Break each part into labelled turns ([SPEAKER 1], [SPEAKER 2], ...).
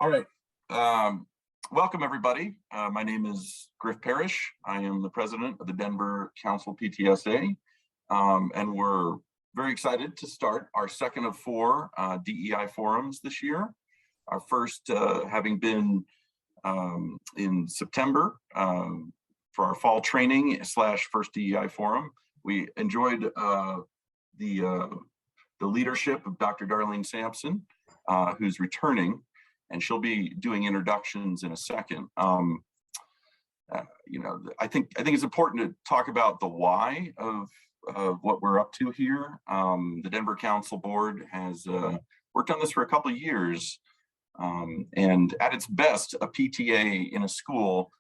[SPEAKER 1] All right. Welcome, everybody. My name is Griff Parrish. I am the president of the Denver Council PTSA, and we're very excited to start our second of four DEI forums this year. Our first having been in September for our fall training / first DEI forum. We enjoyed the leadership of Dr. Darlene Sampson, who's returning, and she'll be doing introductions in a second. I think it's important to talk about the why of what we're up to here. The Denver Council Board has worked on this for a couple of years, and at its best, a PTA in a school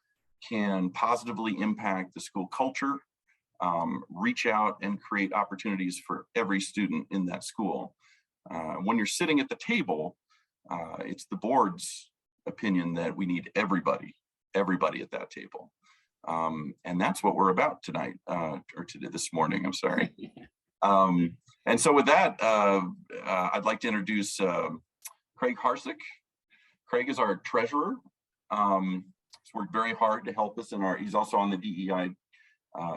[SPEAKER 1] can positively impact the school culture, reach out and create opportunities for every student in that school. When you're sitting at the table, it's the board's opinion that we need everybody at that table. And that's what we're about tonight, or today, this morning, I'm sorry. And so with that, I'd like to introduce Craig Harsick. Craig is our treasurer. He's worked very hard to help us he's also on the DEI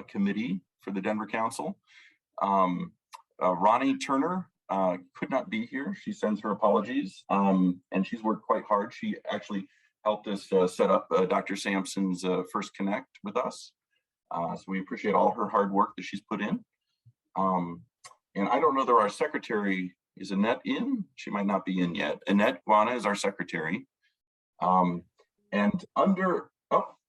[SPEAKER 1] committee for the Denver Council. Ronnie Turner could not be here. She sends her apologies, and she's worked quite hard. She actually helped us set up Dr. Sampson's first connect with us. So we appreciate all her hard work that she's put in. And I don't know that our secretary, is Annette in? She might not be in yet. Annette Guana is our secretary. And under,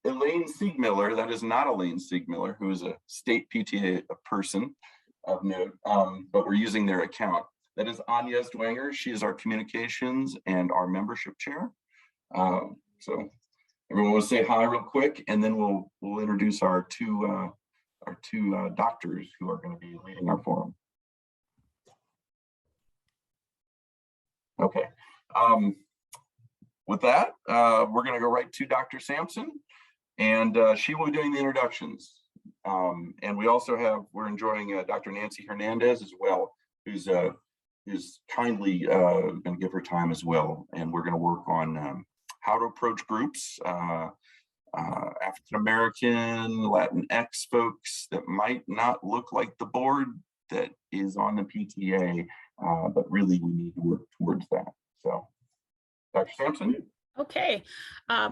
[SPEAKER 1] Elaine Siegmiller, that is not Elaine Siegmiller, who is a state PTA person of note, but we're using their account. That is Anya Dwanger. She is our communications and our membership chair. So everyone will say hi real quick, and then we'll introduce our two doctors who are going to be leading our forum. Okay. With that, we're going to go right to Dr. Sampson, and she will be doing the introductions. And we also we're enjoying Dr. Nancy Hernandez as well, who's kindly going to give her time as well. And we're going to work on how to approach groups, African-American, Latinx folks that might not look like the board that is on the PTA, but really we need to work towards that. So, Dr. Sampson.
[SPEAKER 2] Okay,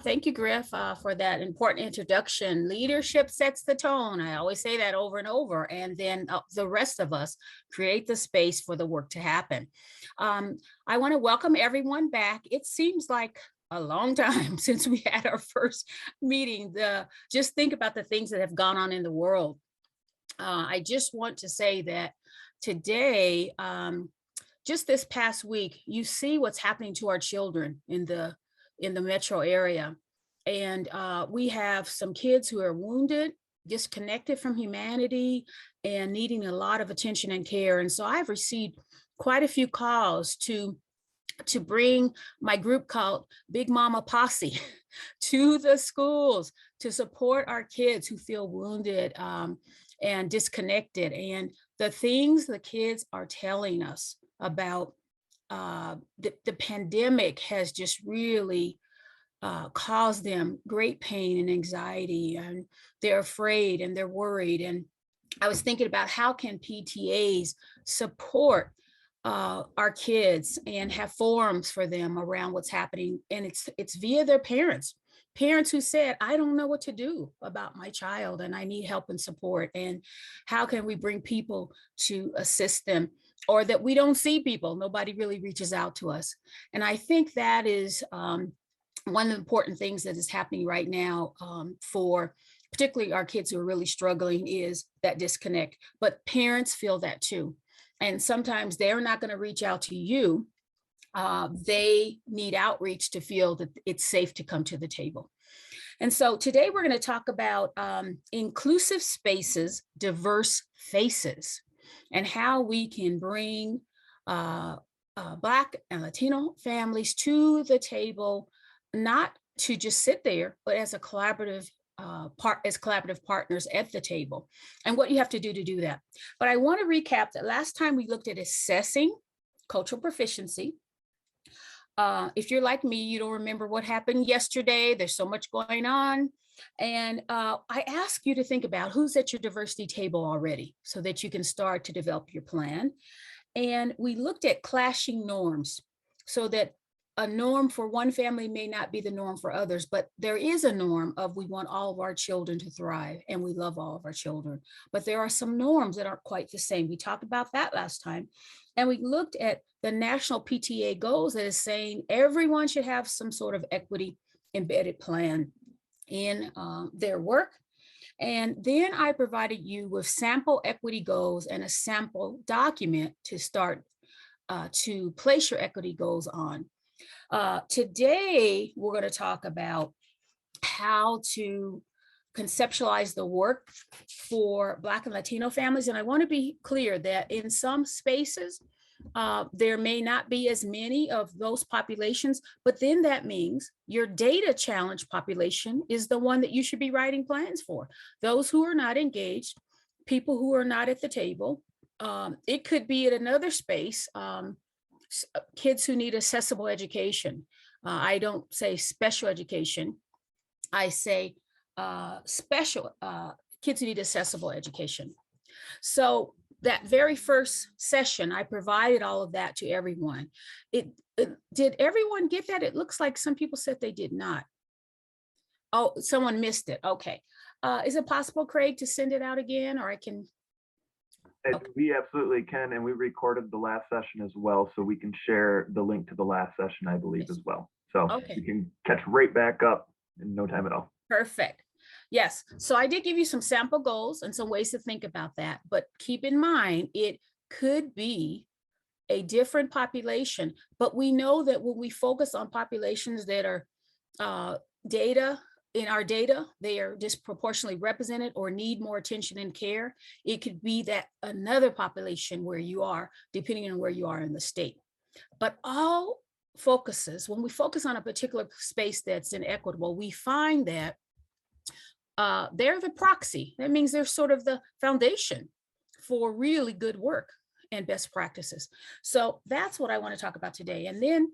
[SPEAKER 2] thank you, Griff, for that important introduction. Leadership sets the tone. I always say that over and over, and then the rest of us create the space for the work to happen. I want to welcome everyone back. It seems like a long time since we had our first meeting. Just think about the things that have gone on in the world. I just want to say that today, just this past week, you see what's happening to our children in the metro area. And we have some kids who are wounded, disconnected from humanity, and needing a lot of attention and care. And so I've received quite a few calls to bring my group called Big Mama Posse to the schools to support our kids who feel wounded and disconnected. And the things the kids are telling us about the pandemic has just really caused them great pain and anxiety, and they're afraid and they're worried. And I was thinking about how can PTAs support our kids and have forums for them around what's happening. And it's via their parents who said, I don't know what to do about my child and I need help and support. And how can we bring people to assist them? Or that we don't see people, nobody really reaches out to us. And I think that is one of the important things that is happening right now for particularly our kids who are really struggling, is that disconnect. But parents feel that too. And sometimes they're not going to reach out to you. They need outreach to feel that it's safe to come to the table. And so today we're going to talk about inclusive spaces, diverse faces, and how we can bring Black and Latino families to the table, not to just sit there, but as a collaborative partners at the table, and what you have to do that. But I want to recap that last time we looked at assessing cultural proficiency, If you're like me, you don't remember what happened yesterday. There's so much going on. And I ask you to think about who's at your diversity table already so that you can start to develop your plan. And we looked at clashing norms so that a norm for one family may not be the norm for others, but there is a norm of we want all of our children to thrive and we love all of our children. But there are some norms that aren't quite the same. We talked about that last time. And we looked at the national PTA goals that is saying everyone should have some sort of equity embedded plan in their work. And then I provided you with sample equity goals and a sample document to start to place your equity goals on. Today, we're going to talk about how to conceptualize the work for Black and Latino families. And I want to be clear that in some spaces, there may not be as many of those populations, but then that means your data challenge population is the one that you should be writing plans for. Those who are not engaged, people who are not at the table. It could be at another space, kids who need accessible education. I don't say special education. I say special kids who need accessible education. So that very first session, I provided all of that to everyone. Did everyone get that? It looks like some people said they did not. Oh, someone missed it. Okay. Is it possible, Craig, to send it out again, or I can?
[SPEAKER 3] Okay. We absolutely can, and we recorded the last session as well, so we can share the link to the last session, I believe, as well. So you can catch right back up in no time at all.
[SPEAKER 2] Perfect. Yes. So I did give you some sample goals and some ways to think about that, but keep in mind, it could be a different population, but we know that when we focus on populations that are in our data, they are disproportionately represented or need more attention and care. It could be that another population where you are, depending on where you are in the state. But all focuses, when we focus on a particular space that's inequitable, we find that they're the proxy. That means they're sort of the foundation for really good work and best practices. So that's what I want to talk about today. And then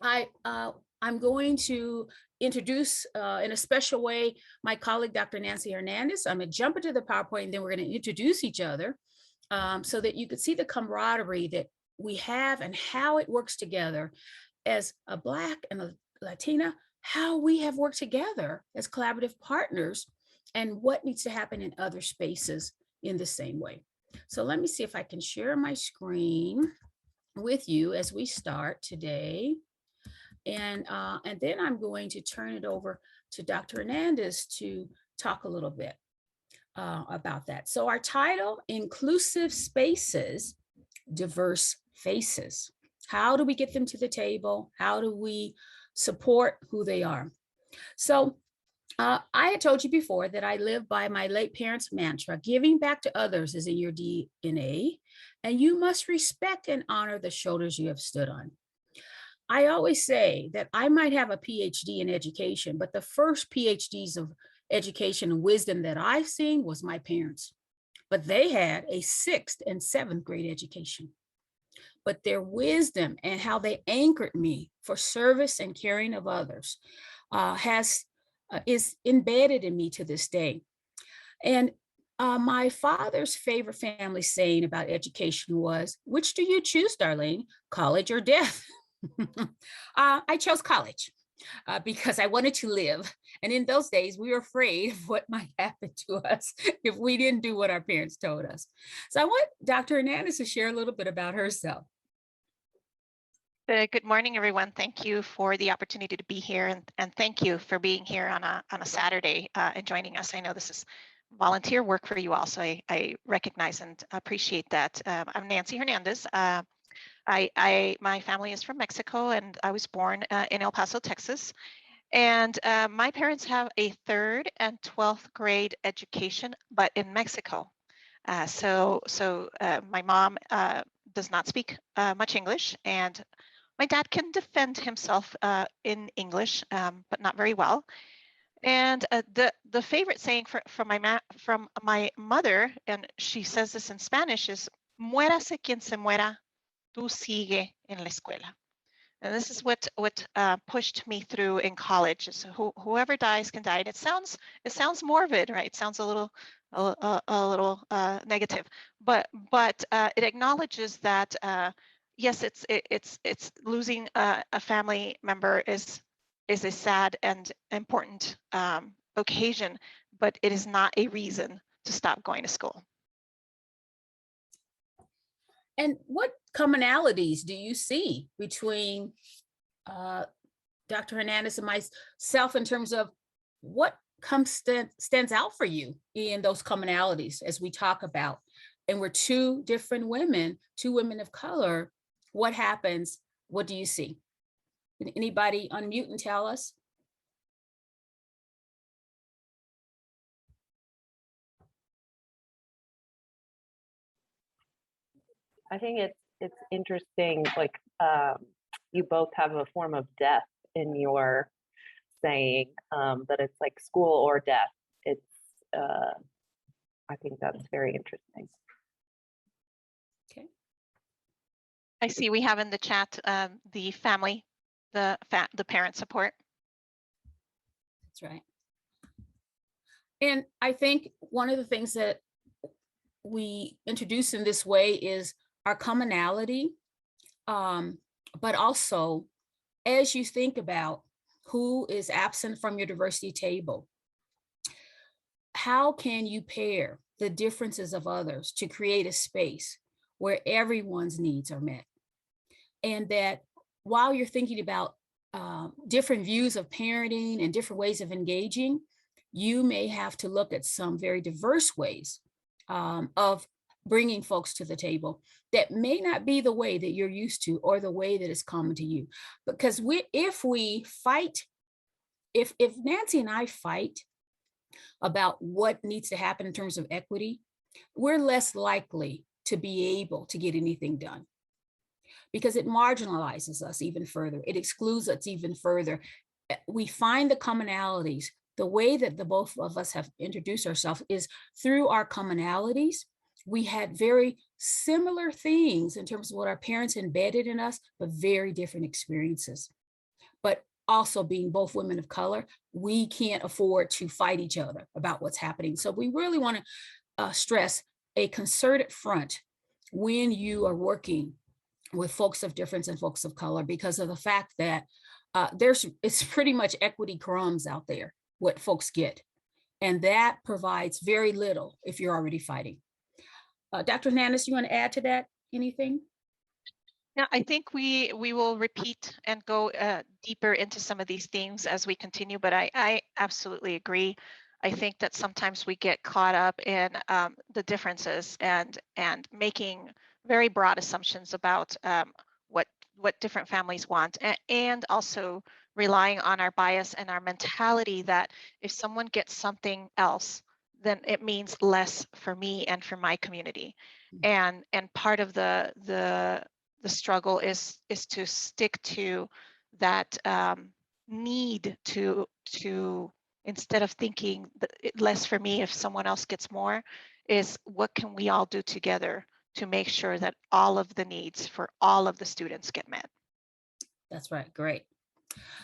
[SPEAKER 2] I'm going to introduce in a special way my colleague, Dr. Nancy Hernandez. I'm going to jump into the PowerPoint and then we're going to introduce each other so that you could see the camaraderie that we have and how it works together as a Black and a Latina, how we have worked together as collaborative partners and what needs to happen in other spaces in the same way. So let me see if I can share my screen with you as we start today. And then I'm going to turn it over to Dr. Hernandez to talk a little bit about that. So our title, Inclusive Spaces, Diverse Faces. How do we get them to the table? How do we support who they are? So I had told you before that I live by my late parents' mantra, giving back to others is in your DNA, and you must respect and honor the shoulders you have stood on. I always say that I might have a PhD in education, but the first PhDs of education and wisdom that I've seen was my parents. But they had a 6th and 7th grade education. But their wisdom and how they anchored me for service and caring of others is embedded in me to this day. And my father's favorite family saying about education was, which do you choose, Darlene, college or death? I chose college because I wanted to live. And in those days, we were afraid of what might happen to us if we didn't do what our parents told us. So I want Dr. Hernandez to share a little bit about herself.
[SPEAKER 4] Good morning, everyone. Thank you for the opportunity to be here, and thank you for being here on a Saturday and joining us. I know this is volunteer work for you all, so I recognize and appreciate that. I'm Nancy Hernandez. My family is from Mexico, and I was born in El Paso, Texas. And my parents have a 3rd and 12th grade education, but in Mexico. So my mom does not speak much English, and my dad can defend himself in English, but not very well. And the favorite saying from my mother, and she says this in Spanish, is "Muérase quien se muera, tú sigue en la escuela." And this is what pushed me through in college. Is whoever dies can die. And it sounds morbid, right? It sounds a little negative, but it acknowledges that yes, it's losing a family member is a sad and important occasion, but it is not a reason to stop going to school.
[SPEAKER 2] And what commonalities do you see between Dr. Hernandez and myself in terms of what stands out for you in those commonalities as we talk about? And we're two different women, two women of color. What happens? What do you see? Can anybody unmute and tell us?
[SPEAKER 5] I think it's interesting, like you both have a form of death in your saying, that it's like school or death. It's I think that's very interesting.
[SPEAKER 2] Okay.
[SPEAKER 4] I see we have in the chat the family, the parent support.
[SPEAKER 2] That's right. And I think one of the things that we introduce in this way is our commonality, but also as you think about who is absent from your diversity table, how can you pair the differences of others to create a space where everyone's needs are met? And that while you're thinking about different views of parenting and different ways of engaging, you may have to look at some very diverse ways of bringing folks to the table that may not be the way that you're used to or the way that is common to you. Because if Nancy and I fight about what needs to happen in terms of equity, we're less likely to be able to get anything done because it marginalizes us even further. It excludes us even further. We find the commonalities. The way that the both of us have introduced ourselves is through our commonalities. We had very similar things in terms of what our parents embedded in us, but very different experiences. But also being both women of color, we can't afford to fight each other about what's happening. So we really want to stress a concerted front when you are working with folks of difference and folks of color, because of the fact that it's pretty much equity crumbs out there, what folks get. And that provides very little if you're already fighting. Dr. Hernandez, you want to add to that anything?
[SPEAKER 4] Yeah, I think we will repeat and go deeper into some of these themes as we continue, but I absolutely agree. I think that sometimes we get caught up in the differences and making very broad assumptions about what different families want, and also relying on our bias and our mentality that if someone gets something else, then it means less for me and for my community. And part of the struggle is to stick to that need to instead of thinking less for me if someone else gets more, is what can we all do together to make sure that all of the needs for all of the students get met.
[SPEAKER 2] That's right, great.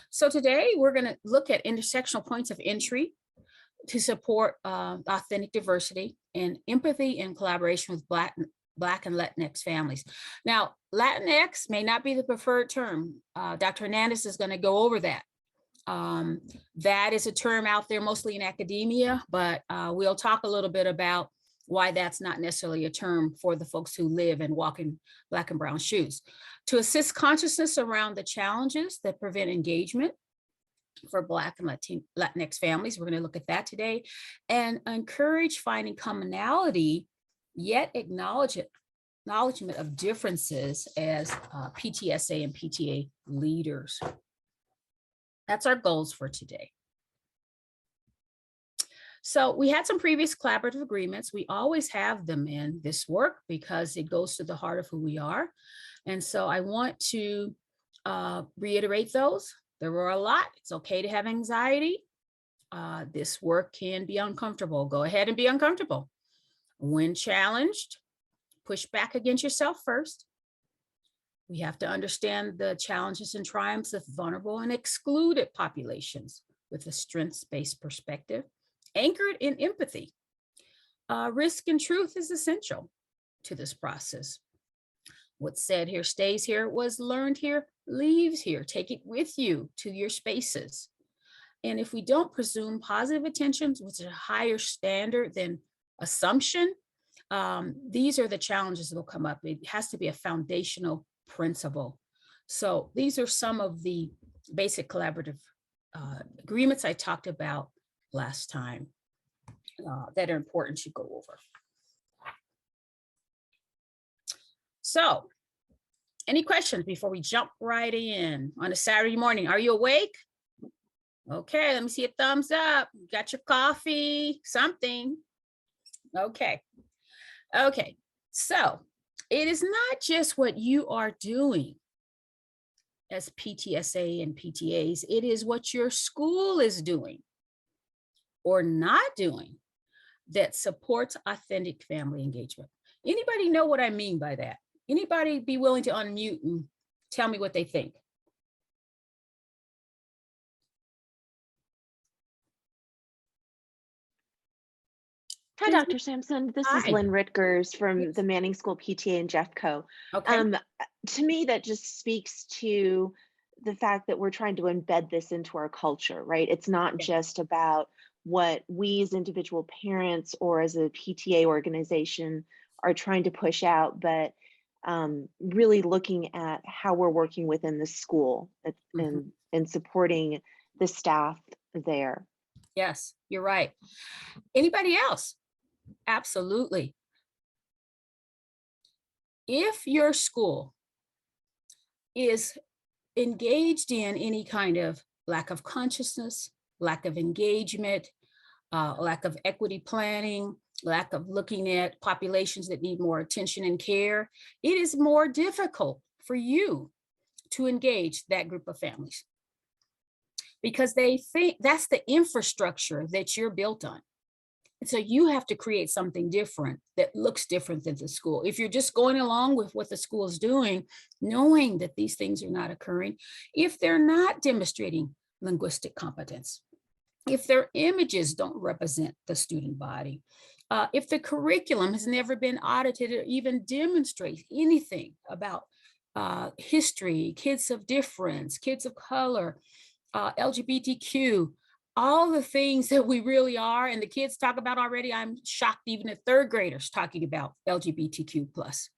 [SPEAKER 2] So today we're going to look at intersectional points of entry to support authentic diversity and empathy and collaboration with Black and Latinx families. Now, Latinx may not be the preferred term. Dr. Hernandez is going to go over that. That is a term out there mostly in academia, but we'll talk a little bit about why that's not necessarily a term for the folks who live and walk in Black and brown shoes. To assist consciousness around the challenges that prevent engagement for Black and Latinx families, we're going to look at that today, and encourage finding commonality, yet acknowledgement of differences as PTSA and PTA leaders. That's our goals for today. So we had some previous collaborative agreements. We always have them in this work because it goes to the heart of who we are. And so I want to reiterate those. There were a lot. It's okay to have anxiety. This work can be uncomfortable. Go ahead and be uncomfortable. When challenged, push back against yourself first. We have to understand the challenges and triumphs of vulnerable and excluded populations with a strengths-based perspective, anchored in empathy. Risk and truth is essential to this process. What's said here stays here, was learned here leaves here. Take it with you to your spaces. And if we don't presume positive intentions, which is a higher standard than assumption, these are the challenges that will come up. It has to be a foundational principle. So these are some of the basic collaborative agreements I talked about last time that are important to go over. So, any questions before we jump right in on a Saturday morning? Are you awake? Okay, let me see a thumbs up. Got your coffee, something. Okay. Okay, so it is not just what you are doing as PTSA and PTAs, it is what your school is doing or not doing that supports authentic family engagement. Anybody know what I mean by that? Anybody be willing to unmute and tell me what they think?
[SPEAKER 6] Hi, Dr. Sampson. This is Lynn Ritkers from the Manning School PTA and Jeffco.
[SPEAKER 2] Okay.
[SPEAKER 6] To me, that just speaks to the fact that we're trying to embed this into our culture, right? It's not just about what we as individual parents or as a PTA organization are trying to push out, but really looking at how we're working within the school and supporting the staff there.
[SPEAKER 2] Yes, you're right. Anybody else? Absolutely. If your school is engaged in any kind of lack of consciousness, lack of engagement, lack of equity planning, lack of looking at populations that need more attention and care, it is more difficult for you to engage that group of families because they think that's the infrastructure that you're built on. And so you have to create something different that looks different than the school. If you're just going along with what the school is doing, knowing that these things are not occurring, if they're not demonstrating linguistic competence, if their images don't represent the student body, if the curriculum has never been audited or even demonstrates anything about history, kids of difference, kids of color, LGBTQ, all the things that we really are, and the kids talk about already. I'm shocked even at third graders talking about LGBTQ+.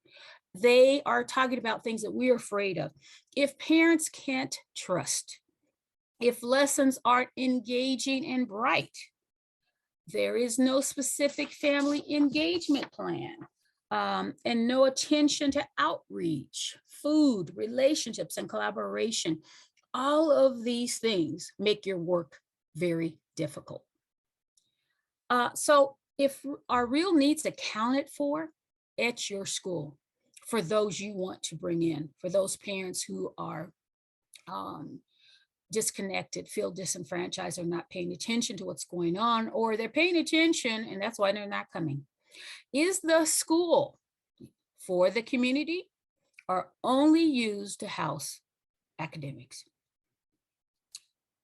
[SPEAKER 2] They are talking about things that we're afraid of. If parents can't trust, if lessons aren't engaging and bright, there is no specific family engagement plan, and no attention to outreach, food, relationships, and collaboration. All of these things make your work very difficult. So if our real needs accounted for at your school, for those you want to bring in, for those parents who are disconnected, feel disenfranchised, or not paying attention to what's going on, or they're paying attention and that's why they're not coming. Is the school for the community or only used to house academics?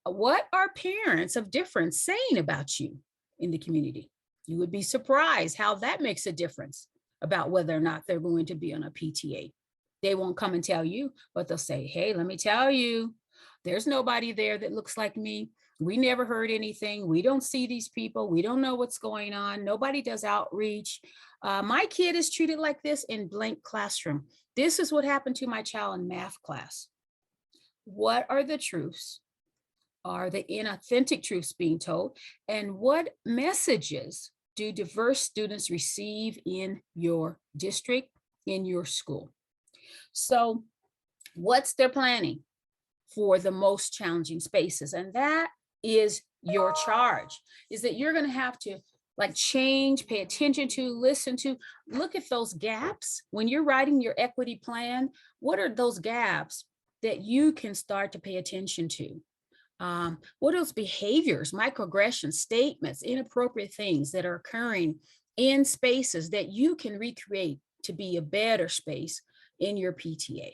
[SPEAKER 2] What are parents of difference saying about you in the community? You would be surprised how that makes a difference about whether or not they're going to be on a PTA. They won't come and tell you, but they'll say, hey, let me tell you, there's nobody there that looks like me. We never heard anything. We don't see these people. We don't know what's going on. Nobody does outreach. My kid is treated like this in blank classroom. This is what happened to my child in math class. What are the truths? Are the inauthentic truths being told? And what messages do diverse students receive in your district, in your school? So what's their planning for the most challenging spaces? And that is your charge, is that you're going to have to change, pay attention to, listen to, look at those gaps. When you're writing your equity plan, what are those gaps that you can start to pay attention to? What are those behaviors, microaggressions, statements, inappropriate things that are occurring in spaces that you can recreate to be a better space in your PTA?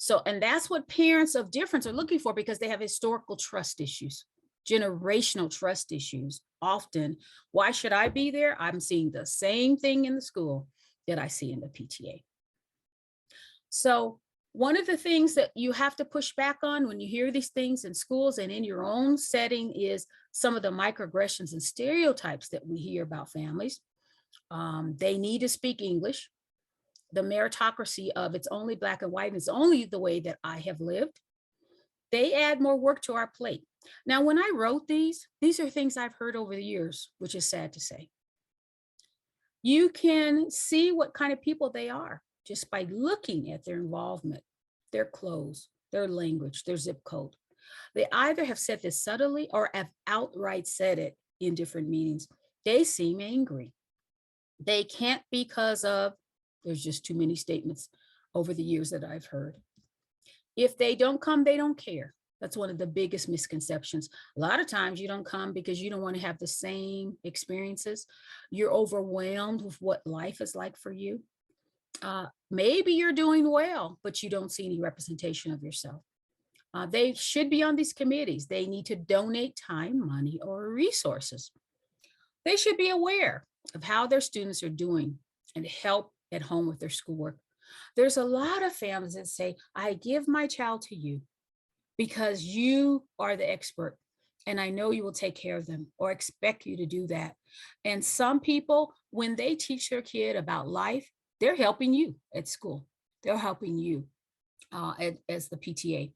[SPEAKER 2] So, and that's what parents of difference are looking for, because they have historical trust issues, generational trust issues. Often, why should I be there? I'm seeing the same thing in the school that I see in the PTA. So one of the things that you have to push back on when you hear these things in schools and in your own setting is some of the microaggressions and stereotypes that we hear about families. They need to speak English. The meritocracy of it's only black and white, and it's only the way that I have lived. They add more work to our plate. Now, when I wrote these are things I've heard over the years, which is sad to say. You can see what kind of people they are just by looking at their involvement, their clothes, their language, their zip code. They either have said this subtly or have outright said it in different meetings. They seem angry. They can't because of, there's just too many statements over the years that I've heard. If they don't come, they don't care. That's one of the biggest misconceptions. A lot of times you don't come because you don't want to have the same experiences. You're overwhelmed with what life is like for you. Maybe you're doing well, but you don't see any representation of yourself. They should be on these committees. They need to donate time, money, or resources. They should be aware of how their students are doing and help at home with their schoolwork. There's a lot of families that say, I give my child to you because you are the expert and I know you will take care of them, or expect you to do that. And some people, when they teach their kid about life, they're helping you at school. They're helping you as the PTA.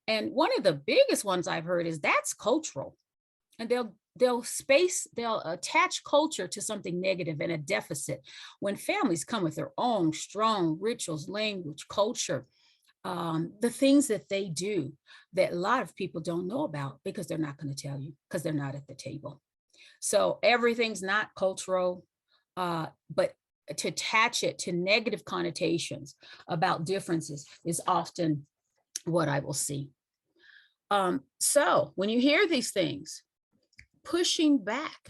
[SPEAKER 2] And one of the biggest ones I've heard is that's cultural. And they'll attach culture to something negative and a deficit, when families come with their own strong rituals, language, culture, the things that they do that a lot of people don't know about because they're not going to tell you, because they're not at the table. So everything's not cultural, but to attach it to negative connotations about differences is often what I will see. So when you hear these things, pushing back,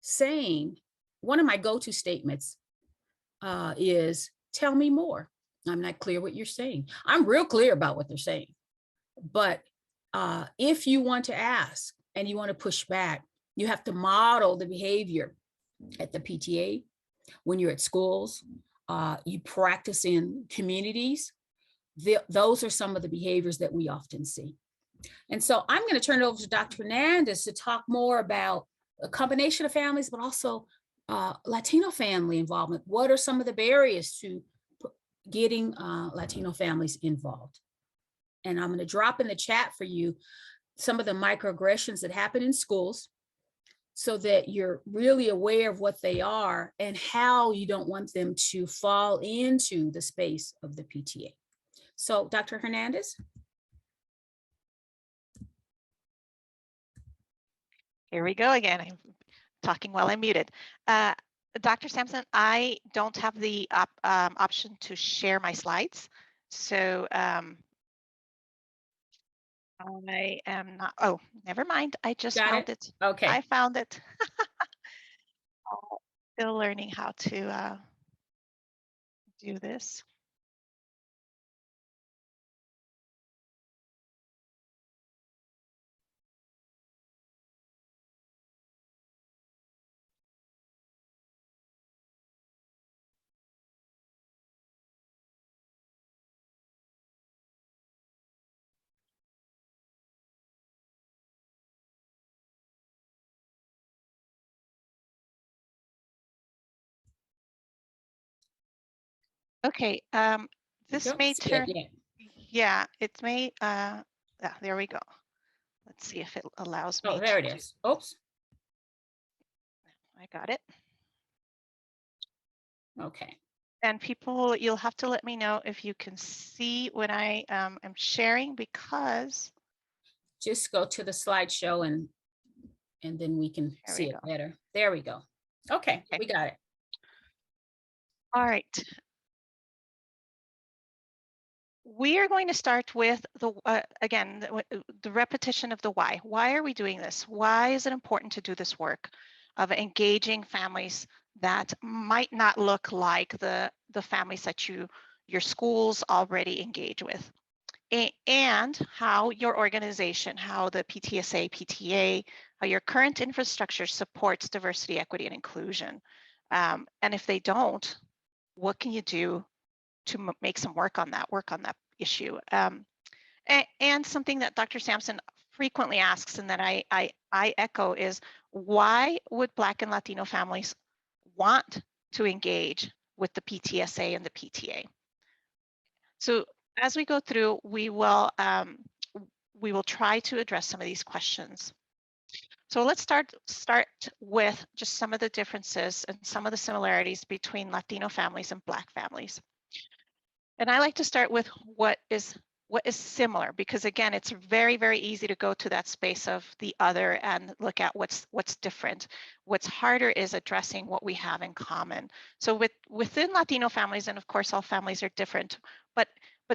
[SPEAKER 2] saying, one of my go-to statements is, tell me more. I'm not clear what you're saying. I'm real clear about what they're saying. But if you want to ask and you want to push back, you have to model the behavior at the PTA, when you're at schools, you practice in communities. Those are some of the behaviors that we often see. And so I'm going to turn it over to Dr. Hernandez to talk more about a combination of families, but also Latino family involvement. What are some of the barriers to getting Latino families involved? And I'm going to drop in the chat for you some of the microaggressions that happen in schools, so that you're really aware of what they are and how you don't want them to fall into the space of the PTA. So Dr. Hernandez.
[SPEAKER 4] Here we go again. I'm talking while I'm muted. Dr. Sampson, I don't have the option to share my slides. So I am not, oh, never mind. I just found it.
[SPEAKER 2] Okay.
[SPEAKER 4] I found it. Still learning how to do this. Okay, this may turn, yeah, it may, yeah, there we go. Let's see if it allows me.
[SPEAKER 2] Oh, there it is. Oops.
[SPEAKER 4] I got it.
[SPEAKER 2] Okay.
[SPEAKER 4] And people, you'll have to let me know if you can see when I am sharing, because.
[SPEAKER 2] Just go to the slideshow and then we can see it better. There we go. Okay, we got it.
[SPEAKER 4] All right. We are going to start with the, again, the repetition of the why. Why are we doing this? Why is it important to do this work of engaging families that might not look like the families that your schools already engage with? and how your organization, how the PTSA, PTA, how your current infrastructure supports diversity, equity, and inclusion. And if they don't, what can you do to make some work on that issue? And something that Dr. Sampson frequently asks, and that I echo, is why would Black and Latino families want to engage with the PTSA and the PTA? So as we go through, we will try to address some of these questions. So let's start with just some of the differences and some of the similarities between Latino families and Black families. And I like to start with what is similar, because again, it's very, very easy to go to that space of the other and look at what's different. What's harder is addressing what we have in common. So within Latino families, and of course all families are different, but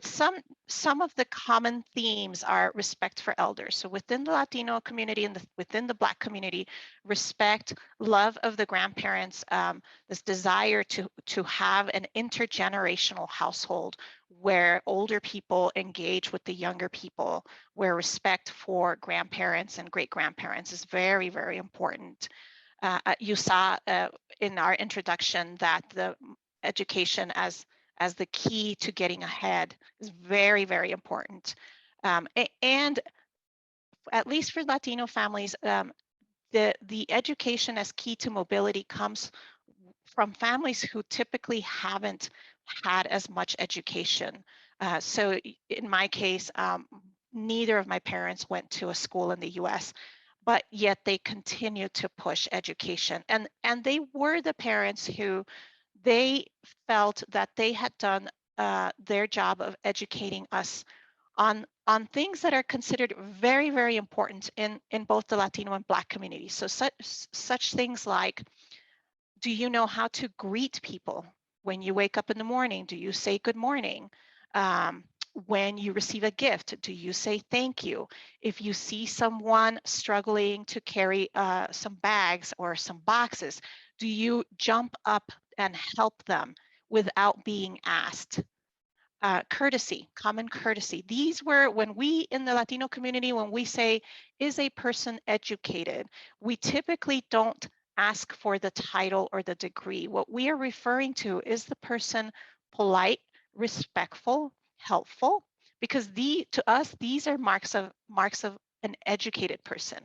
[SPEAKER 4] some of the common themes are respect for elders. So within the Latino community and within the Black community, respect, love of the grandparents, this desire to have an intergenerational household where older people engage with the younger people, where respect for grandparents and great-grandparents is very, very important. You saw in our introduction that the education as the key to getting ahead is very, very important. And at least for Latino families, the education as key to mobility comes from families who typically haven't had as much education. So in my case, neither of my parents went to a school in the US, but yet they continue to push education. And they were the parents who they felt that they had done their job of educating us on things that are considered very, very important in both the Latino and Black communities. So such things like, do you know how to greet people when you wake up in the morning? Do you say good morning? When you receive a gift, do you say thank you? If you see someone struggling to carry some bags or some boxes, do you jump up and help them without being asked? Courtesy, common courtesy. These were, when we in the Latino community, when we say, is a person educated, we typically don't ask for the title or the degree. What we are referring to is the person polite, respectful, helpful, because to us, these are marks of an educated person.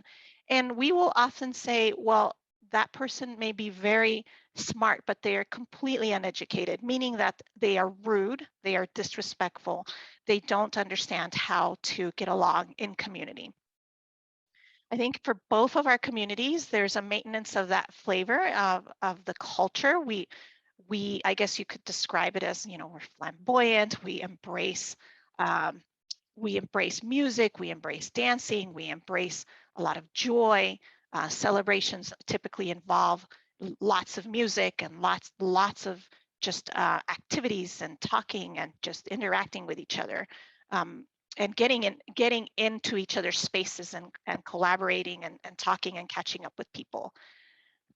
[SPEAKER 4] And we will often say, well, that person may be very smart, but they are completely uneducated, meaning that they are rude, they are disrespectful, they don't understand how to get along in community. I think for both of our communities, there's a maintenance of that flavor of the culture. We, I guess you could describe it as, we're flamboyant, we embrace music, we embrace dancing, we embrace a lot of joy. Celebrations typically involve lots of music and lots of just activities and talking and just interacting with each other, and getting into each other's spaces and collaborating and talking and catching up with people.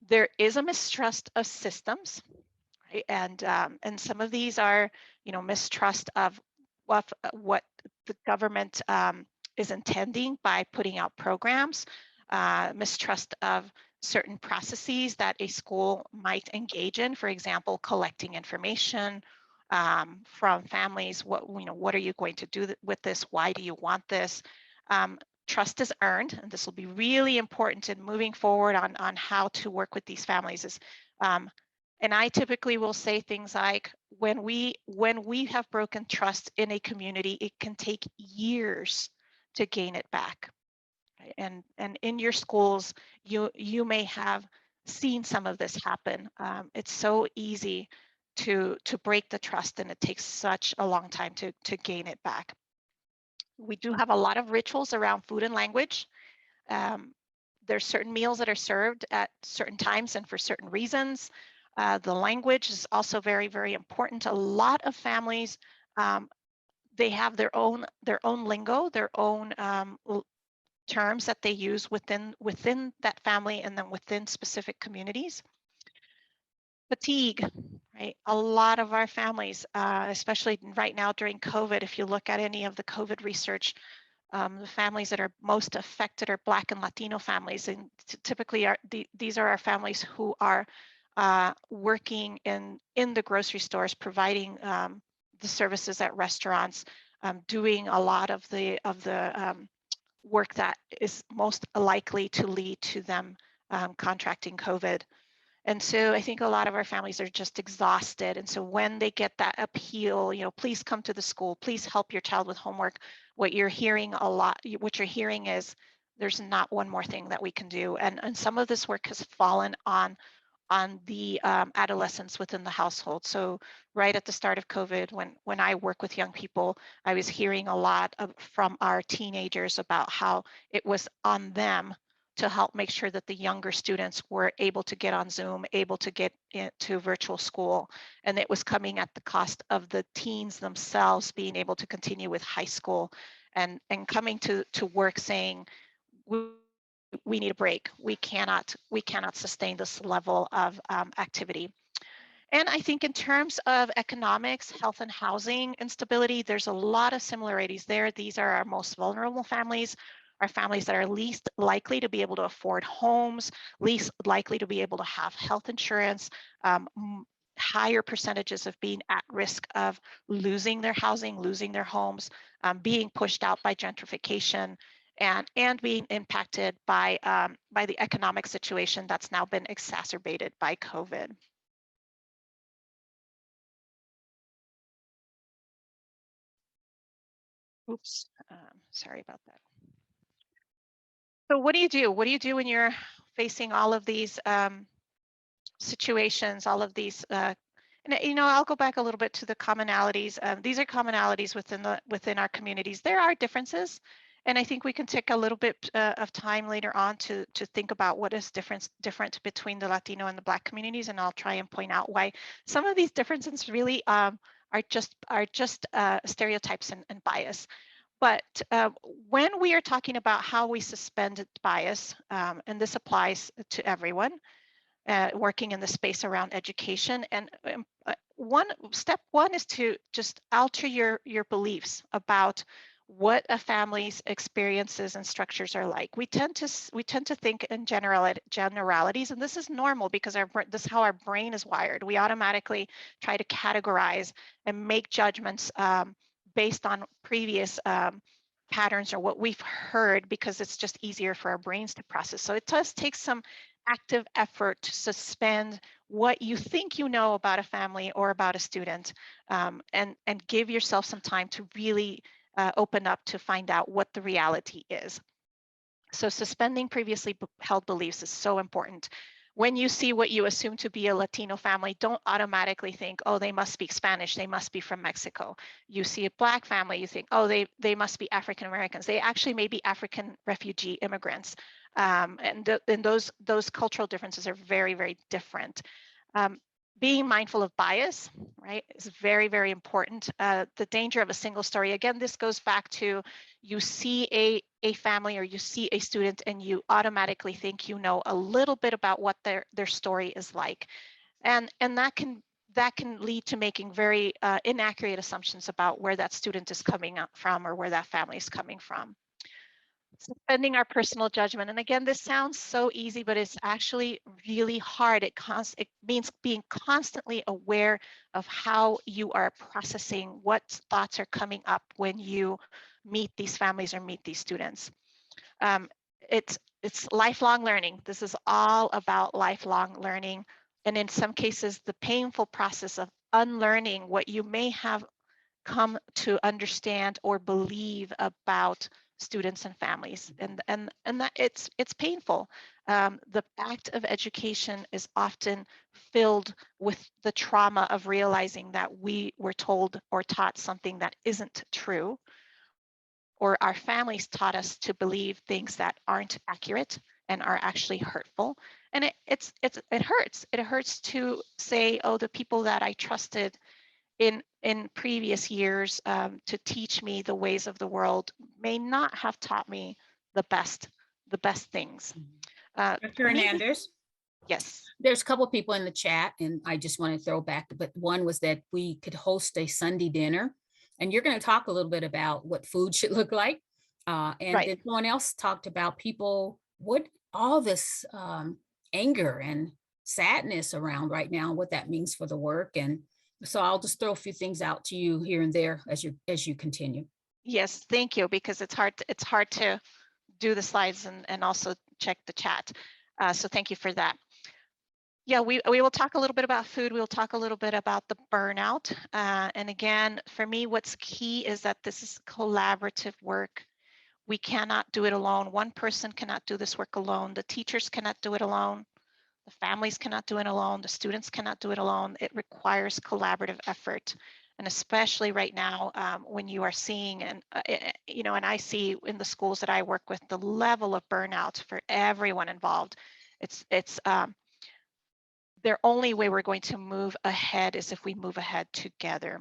[SPEAKER 4] There is a mistrust of systems, right? And some of these are, mistrust of what the government is intending by putting out programs, mistrust of certain processes that a school might engage in, for example, collecting information from families. What are you going to do with this? Why do you want this? Trust is earned, and this will be really important in moving forward on how to work with these families. And I typically will say things like, when we have broken trust in a community, it can take years to gain it back. Right? And in your schools, you may have seen some of this happen. It's so easy to break the trust, and it takes such a long time to gain it back. We do have a lot of rituals around food and language. There's certain meals that are served at certain times and for certain reasons. The language is also very, very important. A lot of families, they have their own lingo, their own terms that they use within that family and then within specific communities. Fatigue, right? A lot of our families, especially right now during COVID, if you look at any of the COVID research, the families that are most affected are Black and Latino families, and typically these are our families who are working in the grocery stores, providing the services at restaurants, doing a lot of the work that is most likely to lead to them contracting COVID. And so I think a lot of our families are just exhausted. And so when they get that appeal, you know, please come to the school, please help your child with homework, what you're hearing is there's not one more thing that we can do. And some of this work has fallen on the adolescents within the household. So right at the start of COVID, when I work with young people, I was hearing a lot from our teenagers about how it was on them to help make sure that the younger students were able to get on Zoom, able to get into virtual school. And it was coming at the cost of the teens themselves being able to continue with high school and coming to work saying, we need a break. We cannot sustain this level of activity. And I think in terms of economics, health and housing instability, there's a lot of similarities there. These are our most vulnerable families, are families that are least likely to be able to afford homes, least likely to be able to have health insurance, higher percentages of being at risk of losing their housing, losing their homes, being pushed out by gentrification, and being impacted by the economic situation that's now been exacerbated by COVID. Oops, sorry about that. So what do you do? What do you do when you're facing all of these situations, all of these, and you know, I'll go back a little bit to the commonalities. These are commonalities within our communities. There are differences, and I think we can take a little bit of time later on to think about what is different between the Latino and the Black communities, and I'll try and point out why some of these differences really are just stereotypes and bias. But when we are talking about how we suspend bias, and this applies to everyone working in the space around education, and step one is to just alter your beliefs about what a family's experiences and structures are like. We tend to think in generalities, and this is normal because this is how our brain is wired. We automatically try to categorize and make judgments based on previous patterns or what we've heard, because it's just easier for our brains to process. So it does take some active effort to suspend what you think you know about a family or about a student, and give yourself some time to really open up to find out what the reality is. So suspending previously held beliefs is so important. When you see what you assume to be a Latino family, don't automatically think, oh, they must speak Spanish, they must be from Mexico. You see a Black family, you think, oh, they must be African Americans. They actually may be African refugee immigrants. And those cultural differences are very, very different. Being mindful of bias, right, is very, very important. The danger of a single story. Again, this goes back to you see a family or you see a student and you automatically think you know a little bit about what their story is like. And that can lead to making very inaccurate assumptions about where that student is coming from or where that family is coming from. Suspending our personal judgment. And again, this sounds so easy, but it's actually really hard. It means being constantly aware of how you are processing, what thoughts are coming up when you meet these families or meet these students. It's lifelong learning. This is all about lifelong learning. And in some cases, the painful process of unlearning what you may have come to understand or believe about students and families, and that it's painful. The act of education is often filled with the trauma of realizing that we were told or taught something that isn't true, or our families taught us to believe things that aren't accurate and are actually hurtful. And it hurts. It hurts to say, oh, the people that I trusted in previous years to teach me the ways of the world may not have taught me the best things.
[SPEAKER 2] Dr. Hernandez?
[SPEAKER 4] Yes.
[SPEAKER 2] There's a couple of people in the chat, and I just want to throw back, but one was that we could host a Sunday dinner, and you're going to talk a little bit about what food should look like. And
[SPEAKER 4] right.
[SPEAKER 2] then someone else talked about people, what all this anger and sadness around right now, what that means for the work. And so I'll just throw a few things out to you here and there as you continue.
[SPEAKER 4] Yes, thank you, because it's hard to do the slides and also check the chat. So thank you for that. Yeah, we will talk a little bit about food. We'll talk a little bit about the burnout. And again, for me, what's key is that this is collaborative work. We cannot do it alone. One person cannot do this work alone. The teachers cannot do it alone. The families cannot do it alone. The students cannot do it alone. It requires collaborative effort. And especially right now, when you are seeing, and and I see in the schools that I work with, the level of burnout for everyone involved. It's their only way we're going to move ahead is if we move ahead together.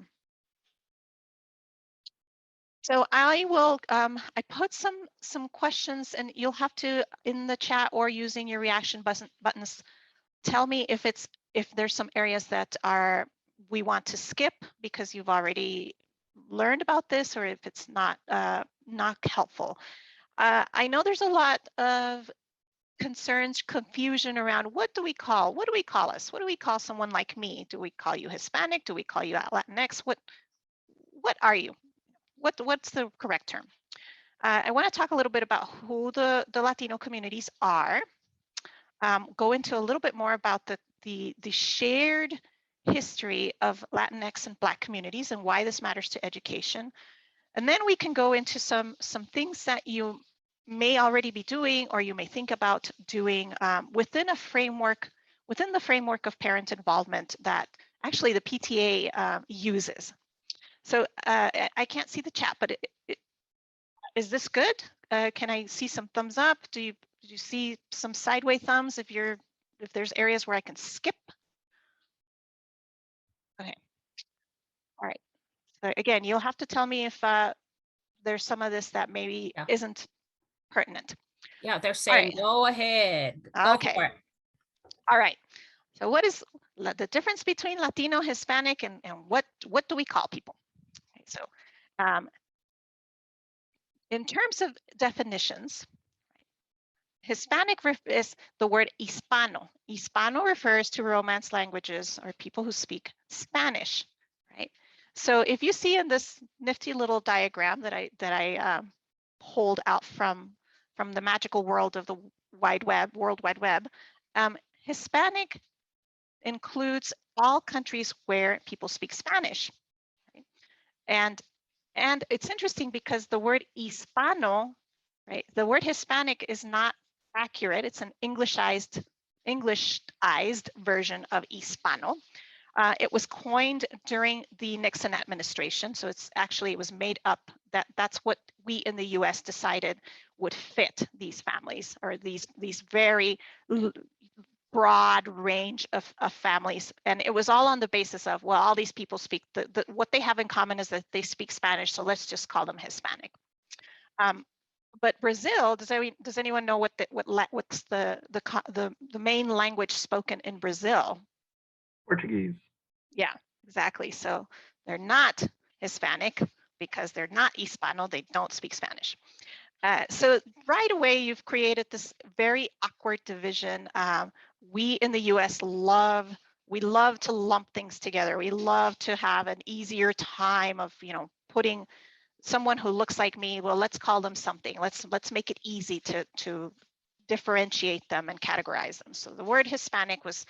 [SPEAKER 4] So I will, I put some questions, and you'll have to, in the chat or using your reaction buttons, tell me if there's some areas that we want to skip because you've already learned about this, or if it's not helpful. I know there's a lot of concerns, confusion around what do we call us? What do we call someone like me? Do we call you Hispanic? Do we call you Latinx? What are you? What's the correct term? I want to talk a little bit about who the Latino communities are. Go into a little bit more about the shared history of Latinx and Black communities and why this matters to education. And then we can go into some things that you may already be doing, or you may think about doing within the framework of parent involvement that actually the PTA uses. So I can't see the chat, but is this good? Can I see some thumbs up? Do you see some sideways thumbs if there's areas where I can skip? Okay. All right. So again, you'll have to tell me if there's some of this that maybe isn't pertinent.
[SPEAKER 2] Yeah, they're saying go ahead.
[SPEAKER 4] Okay.
[SPEAKER 2] Go for it.
[SPEAKER 4] All right. So what is the difference between Latino, Hispanic, and what do we call people? Okay, so in terms of definitions, Hispanic is the word Hispano. Hispano refers to Romance languages or people who speak Spanish, right? So if you see in this nifty little diagram that I pulled out from the magical world of the World Wide Web, Hispanic includes all countries where people speak Spanish, right? And it's interesting because the word Hispano, right? The word Hispanic is not accurate. It's an Englishized version of Hispano. It was coined during the Nixon administration, so it was made up. That's what we in the U.S. decided would fit these families, or these very broad range of families, and it was all on the basis of, well, all these people speak what they have in common is that they speak Spanish, so let's just call them Hispanic. But Brazil, does anyone know what's the main language spoken in Brazil?
[SPEAKER 3] Portuguese.
[SPEAKER 4] Yeah, exactly. So they're not Hispanic because they're not Hispano. They don't speak Spanish. So right away, you've created this very awkward division. We in the U.S. love to lump things together. We love to have an easier time of putting someone who looks like me, well, let's call them something. Let's make it easy to differentiate them and categorize them. So the word Hispanic was,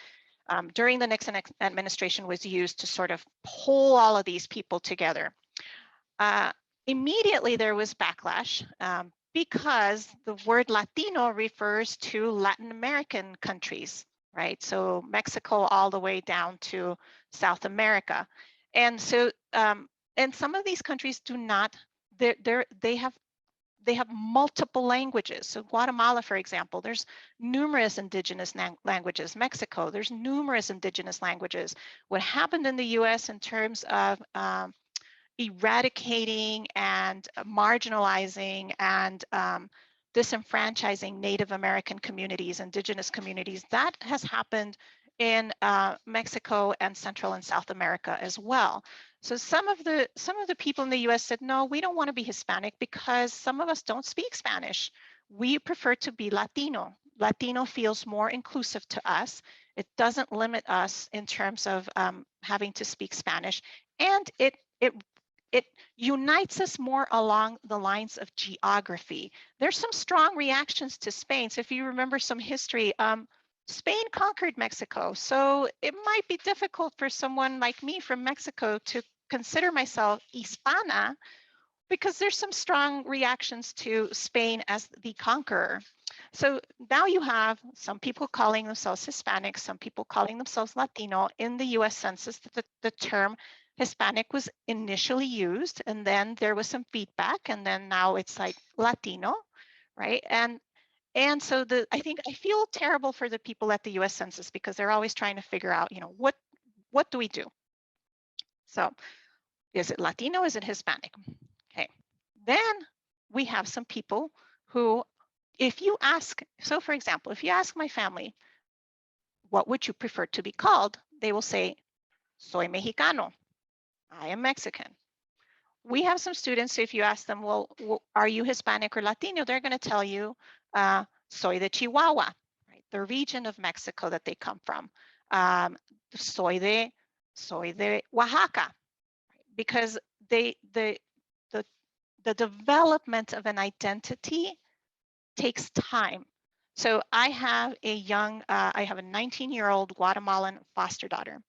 [SPEAKER 4] during the Nixon administration, was used to sort of pull all of these people together. Immediately there was backlash because the word Latino refers to Latin American countries, right? So Mexico all the way down to South America. And so, and some of these countries do not, they have multiple languages. So Guatemala, for example, there's numerous indigenous languages. Mexico, there's numerous indigenous languages. What happened in the US in terms of eradicating and marginalizing and disenfranchising Native American communities, indigenous communities. That has happened in Mexico and Central and South America as well. So some of the people in the US said, no, we don't want to be Hispanic because some of us don't speak Spanish. We prefer to be Latino. Latino feels more inclusive to us. It doesn't limit us in terms of having to speak Spanish, and it unites us more along the lines of geography. There's some strong reactions to Spain. So if you remember some history, Spain conquered Mexico. So it might be difficult for someone like me from Mexico to consider myself Hispana because there's some strong reactions to Spain as the conqueror. So now you have some people calling themselves Hispanic, some people calling themselves Latino. In the US Census, the term Hispanic was initially used, and then there was some feedback, and then now it's like Latino, right? And so I feel terrible for the people at the US Census because they're always trying to figure out, what do we do? So is it Latino? Is it Hispanic? Okay. Then we have some people who, if you ask, so for example, if you ask my family, what would you prefer to be called? They will say, soy Mexicano. I am Mexican. We have some students, if you ask them, well, are you Hispanic or Latino? They're going to tell you, soy de Chihuahua, right? The region of Mexico that they come from. Soy de Oaxaca, because the development of an identity takes time. So I have a 19-year-old Guatemalan foster daughter.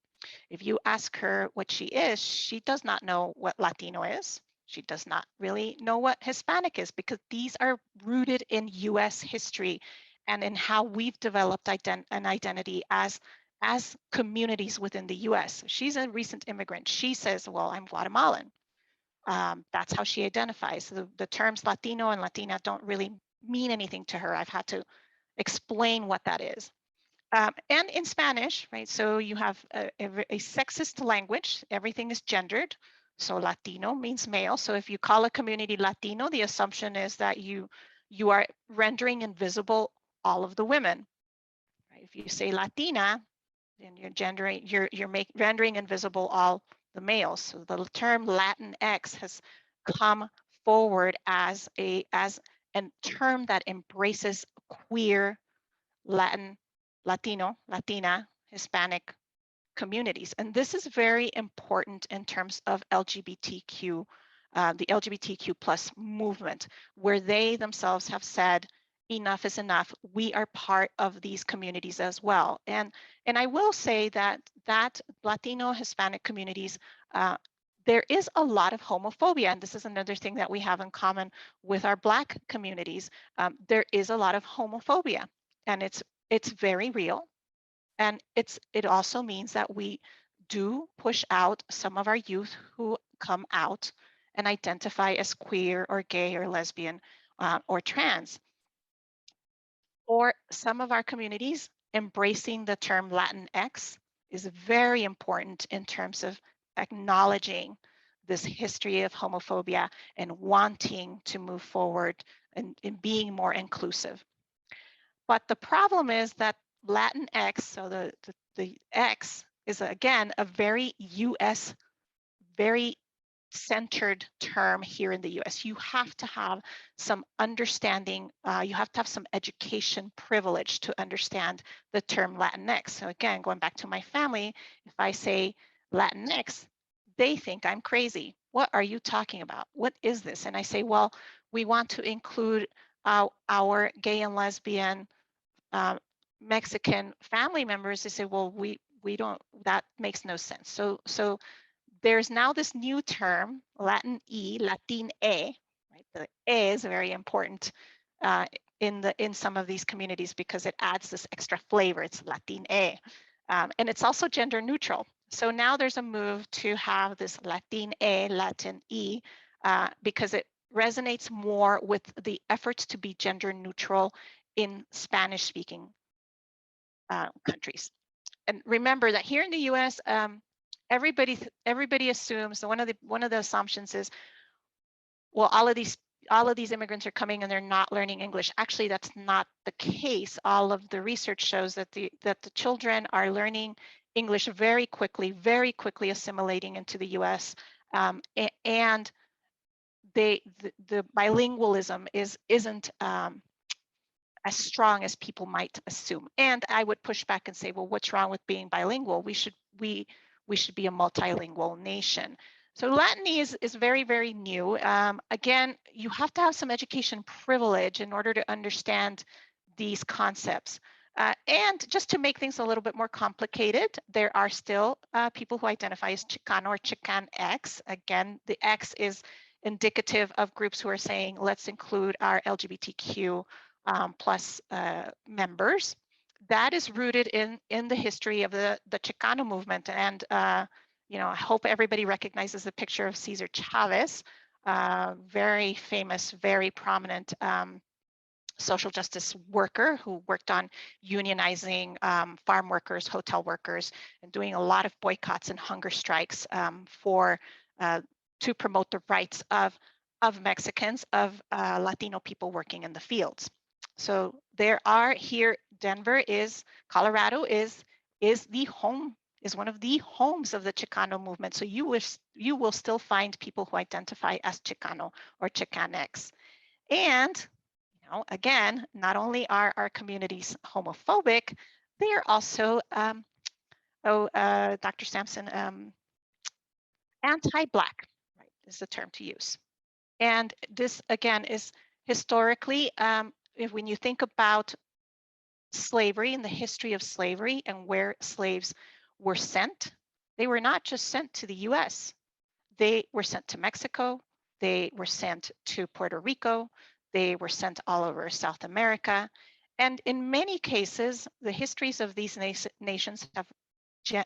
[SPEAKER 4] If you ask her what she is, she does not know what Latino is. She does not really know what Hispanic is because these are rooted in US history and in how we've developed an identity as communities within the US. She's a recent immigrant. She says, well, I'm Guatemalan. That's how she identifies. The terms Latino and Latina don't really mean anything to her. I've had to explain what that is. And in Spanish, right? So you have a sexist language. Everything is gendered. So Latino means male. So if you call a community Latino, the assumption is that you are rendering invisible all of the women. Right? If you say Latina, then you're rendering invisible all the males. So the term Latinx has come forward as a term that embraces queer, Latino, Latina, Hispanic communities. And this is very important in terms of LGBTQ, the LGBTQ plus movement, where they themselves have said, enough is enough. We are part of these communities as well. And I will say that Latino, Hispanic communities, there is a lot of homophobia, and this is another thing that we have in common with our Black communities. There is a lot of homophobia, and it's very real. And it also means that we do push out some of our youth who come out and identify as queer or gay or lesbian or trans. For some of our communities, embracing the term Latinx is very important in terms of acknowledging this history of homophobia and wanting to move forward and being more inclusive. But the problem is that Latinx, so the X is again a very US, very centered term here in the US. You have to have some understanding, you have to have some education privilege to understand the term Latinx. So again, going back to my family, if I say Latinx, they think I'm crazy. What are you talking about? What is this? And I say, well, we want to include our gay and lesbian Mexican family members. They say, well, we don't, that makes no sense. So there's now this new term, Latin E, Latin A, right? The A is very important in some of these communities because it adds this extra flavor. It's Latin A, and it's also gender neutral. So now there's a move to have this Latin A, Latin E, because it resonates more with the efforts to be gender neutral in Spanish-speaking countries. And remember that here in the US, everybody assumes, one of the assumptions is, well, all of these all of these immigrants are coming and they're not learning English. Actually, that's not the case. All of the research shows that the children are learning English very quickly assimilating into the US. And the bilingualism isn't as strong as people might assume. And I would push back and say, well, what's wrong with being bilingual? We should be a multilingual nation. So Latinese is very, very new. Again, you have to have some education privilege in order to understand these concepts. And just to make things a little bit more complicated, there are still people who identify as Chicano or Chicanx. Again, the X is indicative of groups who are saying, let's include our LGBTQ plus members. That is rooted in the history of the Chicano movement. And you know, I hope everybody recognizes the picture of Cesar Chavez, very famous, very prominent social justice worker who worked on unionizing farm workers, hotel workers, and doing a lot of boycotts and hunger strikes to promote the rights of Mexicans, of Latino people working in the fields. So there are here, Colorado is the home, is one of the homes of the Chicano movement. So you will still find people who identify as Chicano or Chicanx. And you know, again, not only are our communities homophobic, they are also, Dr. Sampson, anti-Black, right, is the term to use. And this, again, is historically, when you think about slavery and the history of slavery and where slaves were sent, they were not just sent to the US. They were sent to Mexico. They were sent to Puerto Rico. They were sent all over South America. And in many cases, the histories of these nations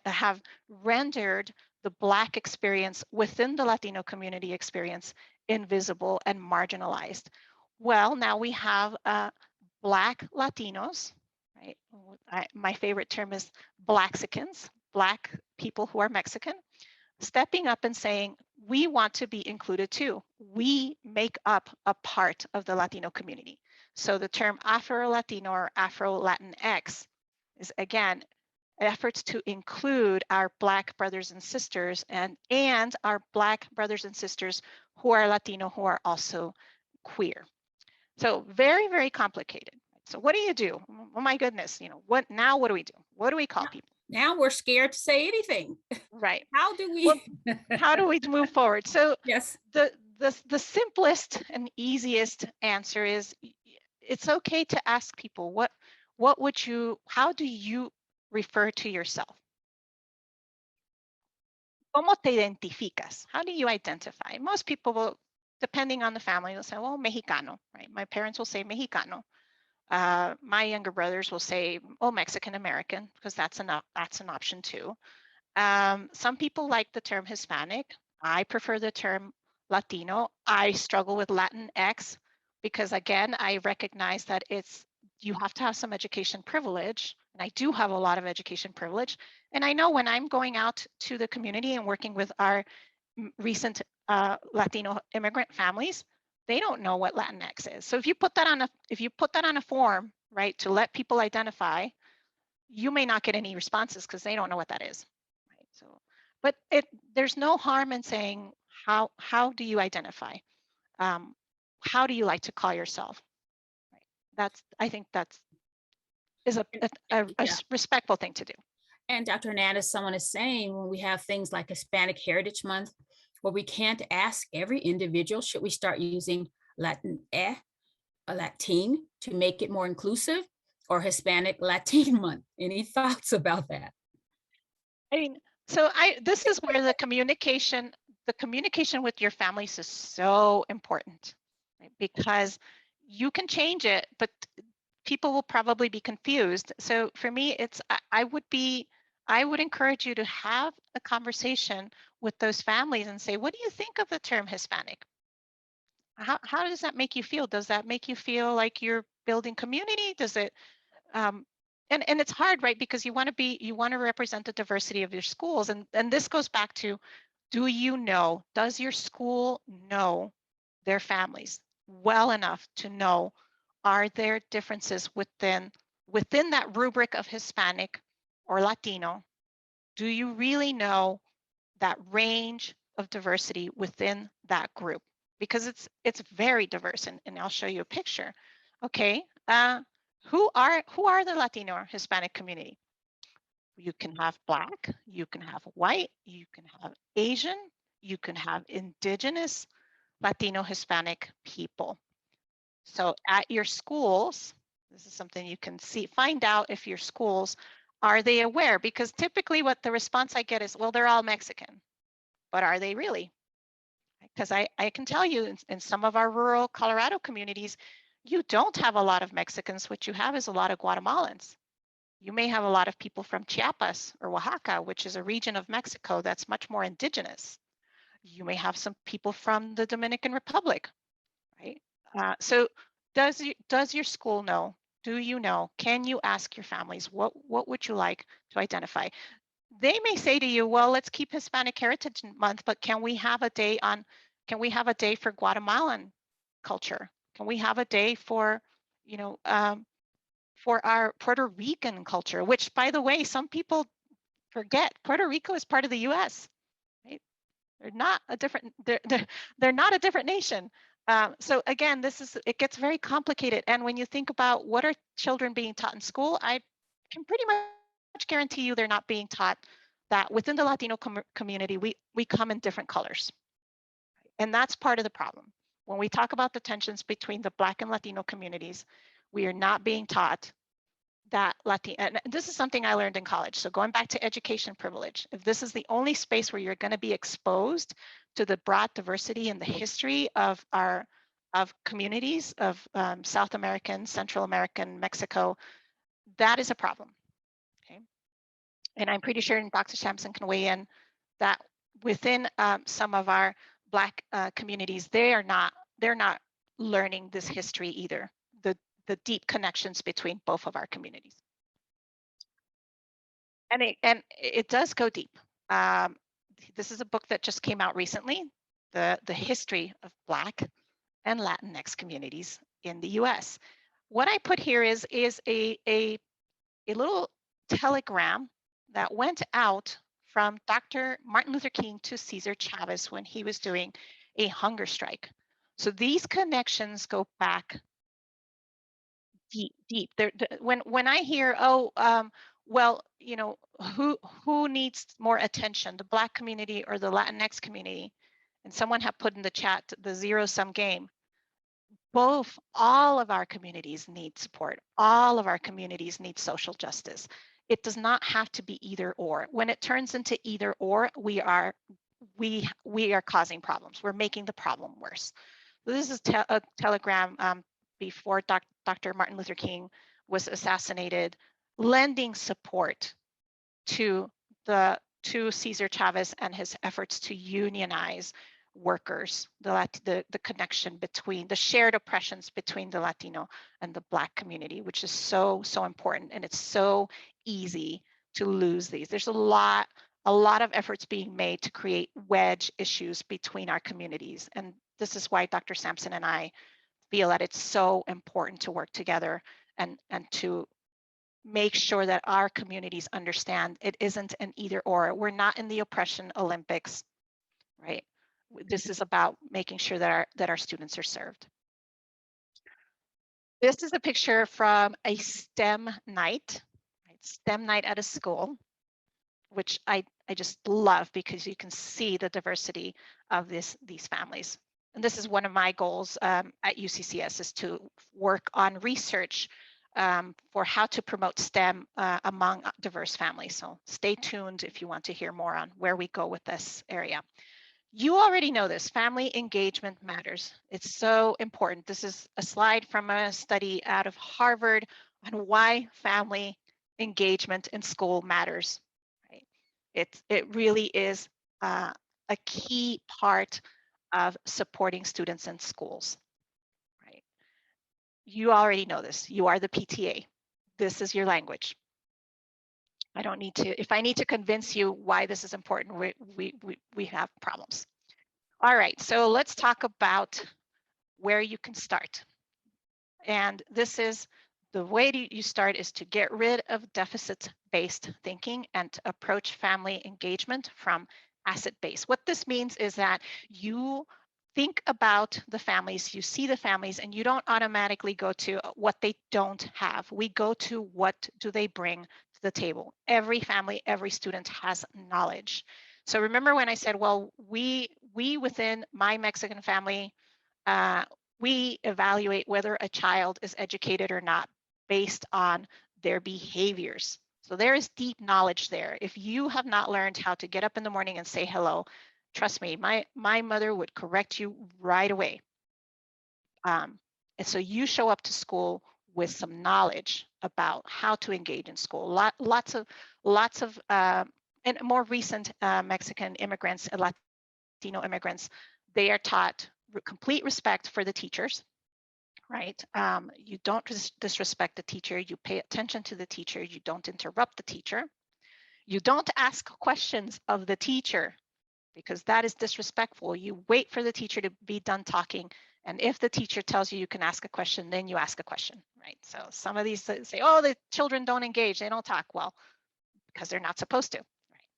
[SPEAKER 4] have rendered the Black experience within the Latino community experience invisible and marginalized. Well, now we have Black Latinos, right? My favorite term is Blaxicans, Black people who are Mexican, stepping up and saying, we want to be included too. We make up a part of the Latino community. So the term Afro-Latino or Afro-Latinx is, again, efforts to include our Black brothers and sisters and our Black brothers and sisters who are Latino, who are also queer. So very, very complicated. So what do you do? Oh my goodness, you know, what do we do? What do we call people?
[SPEAKER 2] Now we're scared to say anything.
[SPEAKER 4] Right.
[SPEAKER 2] How do we
[SPEAKER 4] move forward? So
[SPEAKER 2] yes,
[SPEAKER 4] the simplest and easiest answer is it's okay to ask people how do you refer to yourself? ¿Cómo te identificas? How do you identify? Most people will, depending on the family, they'll say, well, Mexicano, right? My parents will say Mexicano. My younger brothers will say, oh, Mexican American, because that's an option too. Some people like the term Hispanic. I prefer the term Latino. I struggle with Latinx because, again, I recognize that you have to have some education privilege. And I do have a lot of education privilege. And I know when I'm going out to the community and working with our recent Latino immigrant families, they don't know what Latinx is. So if you put that on a form, right, to let people identify, you may not get any responses because they don't know what that is. Right. So, but there's no harm in saying how do you identify? How do you like to call yourself? Right. I think that's a respectful thing to do.
[SPEAKER 2] And Dr. Hernandez, someone is saying when we have things like Hispanic Heritage Month, where we can't ask every individual, should we start using Latin to make it more inclusive, or Hispanic Latin Month? Any thoughts about that?
[SPEAKER 4] I mean, so this is where the communication with your families is so important, right? Because you can change it, but people will probably be confused. So for me, I would encourage you to have a conversation with those families and say, what do you think of the term Hispanic? How does that make you feel? Does that make you feel like you're building community? Does it, and it's hard, right? Because you want to represent the diversity of your schools. And this goes back to, does your school know their families? well enough to know, are there differences within that rubric of Hispanic or Latino? Do you really know that range of diversity within that group? Because it's very diverse, and I'll show you a picture. Okay, who are the Latino or Hispanic community? You can have Black, you can have white, you can have Asian, you can have Indigenous, Latino, Hispanic people. So at your schools, this is something you can see, find out if your schools, are they aware? Because typically what the response I get is, well, they're all Mexican, but are they really? Because I can tell you in some of our rural Colorado communities, you don't have a lot of Mexicans. What you have is a lot of Guatemalans. You may have a lot of people from Chiapas or Oaxaca, which is a region of Mexico that's much more indigenous. You may have some people from the Dominican Republic, right? So does your school know? Do you know? Can you ask your families, what would you like to identify? They may say to you, well, let's keep Hispanic Heritage Month, but can we have a day for Guatemalan culture? Can we have a day for, for our Puerto Rican culture, which, by the way, some people forget, Puerto Rico is part of the US, right? They're not a different, they're not a different nation. So again, it gets very complicated. And when you think about what are children being taught in school, I can pretty much guarantee you they're not being taught that within the Latino community, we come in different colors. And that's part of the problem. When we talk about the tensions between the Black and Latino communities, we are not being taught that Latino, and this is something I learned in college. So going back to education privilege, if this is the only space where you're going to be exposed to the broad diversity and the history of communities of South American, Central American, Mexico, that is a problem. Okay, and I'm pretty sure Dr. Sampson can weigh in that within some of our Black communities, they're not learning this history either. The deep connections between both of our communities. And it does go deep. This is a book that just came out recently, the history of Black and Latinx communities in the US. What I put here is a little telegram that went out from Dr. Martin Luther King to Cesar Chavez when he was doing a hunger strike. So these connections go back deep. When I hear, well, who needs more attention, the Black community or the Latinx community? And someone had put in the chat the zero-sum game. All of our communities need support. All of our communities need social justice. It does not have to be either or. When it turns into either or, we are causing problems. We're making the problem worse. This is a telegram before Dr. Martin Luther King was assassinated, lending support to Cesar Chavez and his efforts to unionize workers, the connection between the shared oppressions between the Latino and the Black community, which is so important, and it's so easy to lose these. There's a lot of efforts being made to create wedge issues between our communities, and this is why Dr. Sampson and I feel that it's so important to work together and to make sure that our communities understand it isn't an either or. We're not in the oppression Olympics, right? This is about making sure that our students are served. This is a picture from a STEM night, right? STEM night at a school, which I just love because you can see the diversity of these families. And this is one of my goals at UCCS, is to work on research for how to promote STEM among diverse families. So stay tuned if you want to hear more on where we go with this area. You already know this, family engagement matters. It's so important. This is a slide from a study out of Harvard on why family engagement in school matters. Right? It really is a key part of supporting students in schools. Right? You already know this. You are the PTA. This is your language. I don't need to, if I need to convince you why this is important, we have problems. All right, so let's talk about where you can start. And this is the way you start is to get rid of deficit-based thinking and to approach family engagement from asset-based. What this means is that you think about the families, you see the families, and you don't automatically go to what they don't have. We go to what do they bring to the table. Every family, every student has knowledge. So remember when I said, well, we within my Mexican family, we evaluate whether a child is educated or not based on their behaviors. So there is deep knowledge there. If you have not learned how to get up in the morning and say hello, trust me, my mother would correct you right away. And so you show up to school with some knowledge about how to engage in school. Lots of and more recent Mexican immigrants, Latino immigrants, they are taught complete respect for the teachers, right? You don't disrespect the teacher, you pay attention to the teacher, you don't interrupt the teacher. You don't ask questions of the teacher because that is disrespectful. You wait for the teacher to be done talking. And if the teacher tells you you can ask a question, then you ask a question, right? So some of these say, oh, the children don't engage, they don't talk. Well, because they're not supposed to,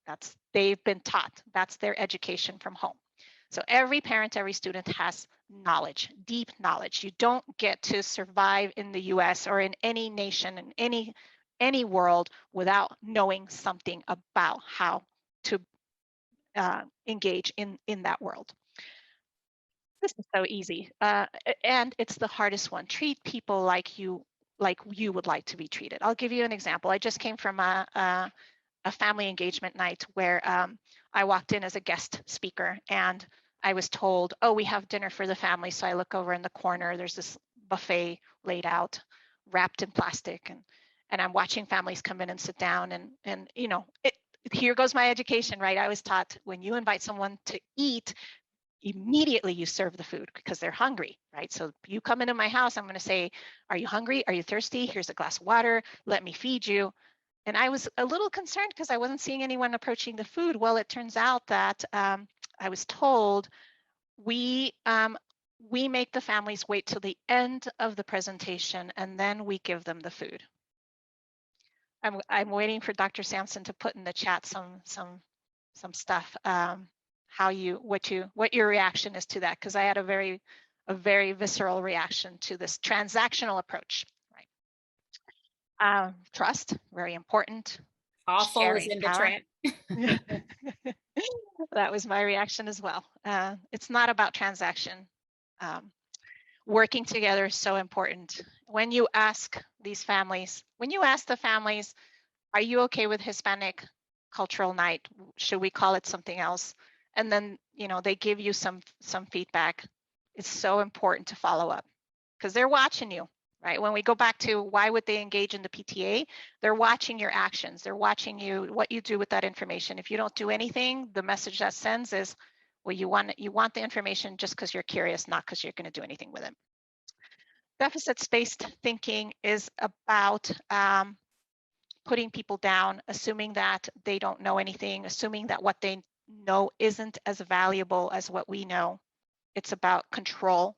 [SPEAKER 4] right? They've been taught, that's their education from home. So every parent, every student has knowledge, deep knowledge. You don't get to survive in the US or in any nation, in any world without knowing something about how to engage in that world. This is so easy, and it's the hardest one. Treat people like you would like to be treated. I'll give you an example. I just came from a family engagement night where I walked in as a guest speaker and I was told, oh, we have dinner for the family. So I look over in the corner, there's this buffet laid out, wrapped in plastic, and I'm watching families come in and sit down, and you know, here goes my education, right? I was taught when you invite someone to eat, immediately you serve the food because they're hungry, right? So you come into my house, I'm going to say, are you hungry? Are you thirsty? Here's a glass of water. Let me feed you. And I was a little concerned because I wasn't seeing anyone approaching the food. Well, it turns out that I was told we make the families wait till the end of the presentation and then we give them the food. I'm waiting for Dr. Sampson to put in the chat some stuff. What your reaction is to that, because I had a very visceral reaction to this transactional approach. Right. Trust, very important.
[SPEAKER 2] Also is in the trap.
[SPEAKER 4] That was my reaction as well. It's not about transaction. Working together is so important. When you ask the families, are you okay with Hispanic cultural night? Should we call it something else? And then, you know, they give you some feedback. It's so important to follow up because they're watching you, right? When we go back to why would they engage in the PTA, they're watching your actions. They're watching what you do with that information. If you don't do anything, the message that sends is, well, you want the information just because you're curious, not because you're going to do anything with it. Deficit-based thinking is about putting people down, assuming that they don't know anything, assuming that what they know isn't as valuable as what we know. It's about control.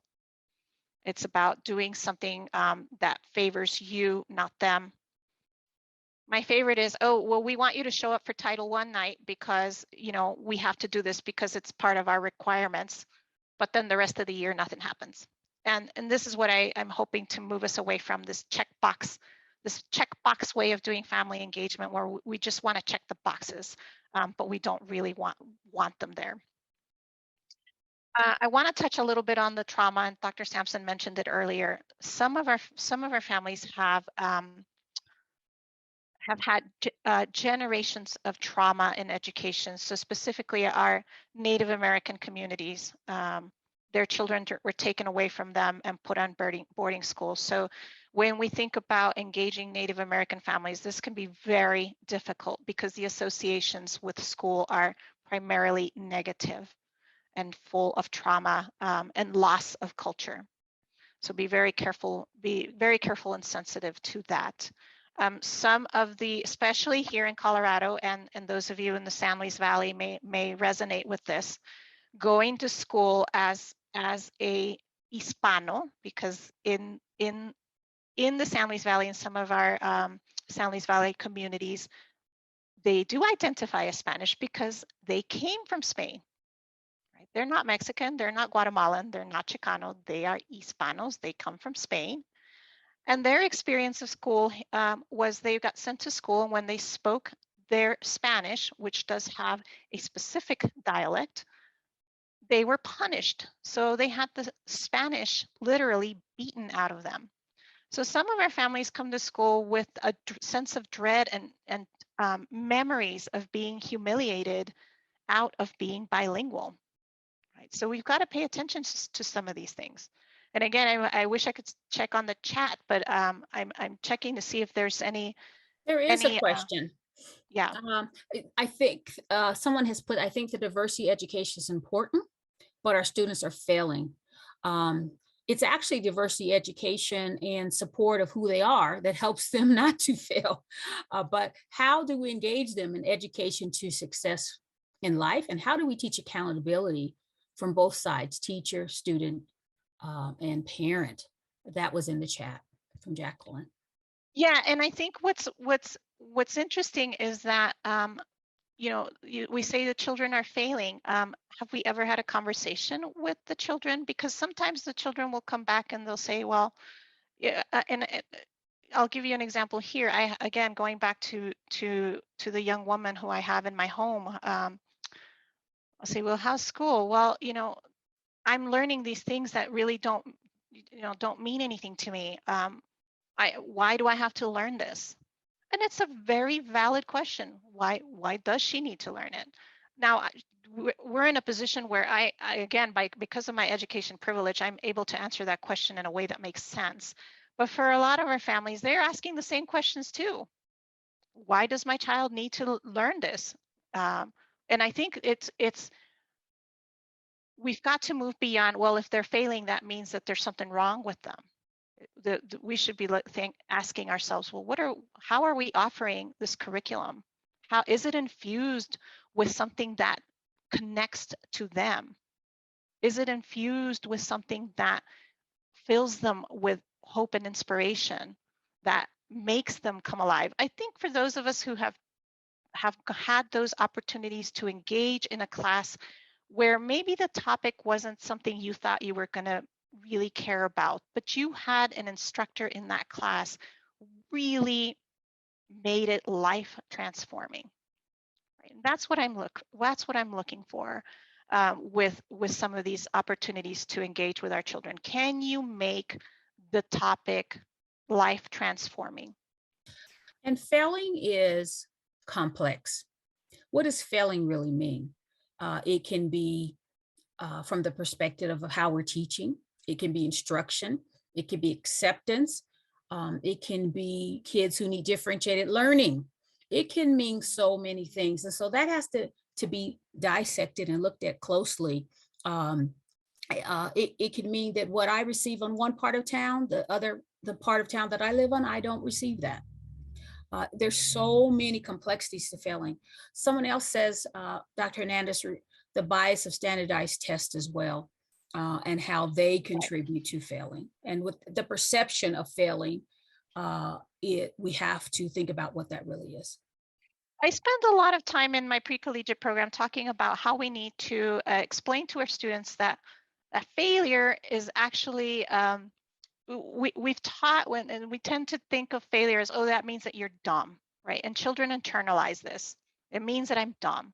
[SPEAKER 4] It's about doing something that favors you, not them. My favorite is, oh, well, we want you to show up for Title I night because, you know, we have to do this because it's part of our requirements. But then the rest of the year, nothing happens. And this is what I'm hoping to move us away from, this checkbox way of doing family engagement where we just want to check the boxes, but we don't really want them there. I want to touch a little bit on the trauma, and Dr. Sampson mentioned it earlier. Some of our families have had generations of trauma in education. So specifically our Native American communities, their children were taken away from them and put on boarding schools. So when we think about engaging Native American families, this can be very difficult because the associations with school are primarily negative and full of trauma and loss of culture. So be very careful and sensitive to that. Some of the, especially here in Colorado, and those of you in the San Luis Valley may resonate with this, going to school as a Hispano, because in the San Luis Valley and some of our San Luis Valley communities, they do identify as Spanish because they came from Spain. Right? They're not Mexican, they're not Guatemalan, they're not Chicano, they are Hispanos, they come from Spain. And their experience of school was they got sent to school, and when they spoke their Spanish, which does have a specific dialect, they were punished. So they had the Spanish literally beaten out of them. So some of our families come to school with a sense of dread and memories of being humiliated out of being bilingual. Right? So we've got to pay attention to some of these things. And again, I wish I could check on the chat, but I'm checking to see if there's any.
[SPEAKER 2] There is a question.
[SPEAKER 4] Yeah.
[SPEAKER 2] I think someone has put, I think the diversity education is important, but our students are failing. It's actually diversity education and support of who they are that helps them not to fail. But how do we engage them in education to success in life? And how do we teach accountability from both sides, teacher, student, and parent? That was in the chat from Jacqueline.
[SPEAKER 4] Yeah, and I think what's interesting is that you know, we say the children are failing. Have we ever had a conversation with the children? Because sometimes the children will come back and they'll say, well, yeah, and I'll give you an example here. Again, going back to the young woman who I have in my home, I'll say, well, how's school? Well, you know, I'm learning these things that really don't mean anything to me. Why do I have to learn this? And it's a very valid question. Why does she need to learn it? Now, we're in a position where I again, because of my education privilege, I'm able to answer that question in a way that makes sense. But for a lot of our families, they're asking the same questions too. Why does my child need to learn this? And I think we've got to move beyond, well, if they're failing, that means that there's something wrong with them. We should be asking ourselves, well, how are we offering this curriculum? How is it infused with something that connects to them? Is it infused with something that fills them with hope and inspiration, that makes them come alive? I think for those of us who have had those opportunities to engage in a class where maybe the topic wasn't something you thought you were going to really care about, but you had an instructor in that class really made it life transforming. Right? And that's what I'm looking for with some of these opportunities to engage with our children. Can you make the topic life transforming?
[SPEAKER 2] And failing is complex. What does failing really mean? It can be from the perspective of how we're teaching. It can be instruction. It can be acceptance. It can be kids who need differentiated learning. It can mean so many things. And so that has to be dissected and looked at closely. It can mean that what I receive on one part of town, the part of town that I live on, I don't receive that. There's so many complexities to failing. Someone else says, Dr. Hernandez, the bias of standardized tests as well, and how they contribute to failing. And with the perception of failing, we have to think about what that really is.
[SPEAKER 4] I spend a lot of time in my pre-collegiate program talking about how we need to explain to our students that failure is actually, we've taught and we tend to think of failure as, oh, that means that you're dumb, right? And children internalize this. It means that I'm dumb.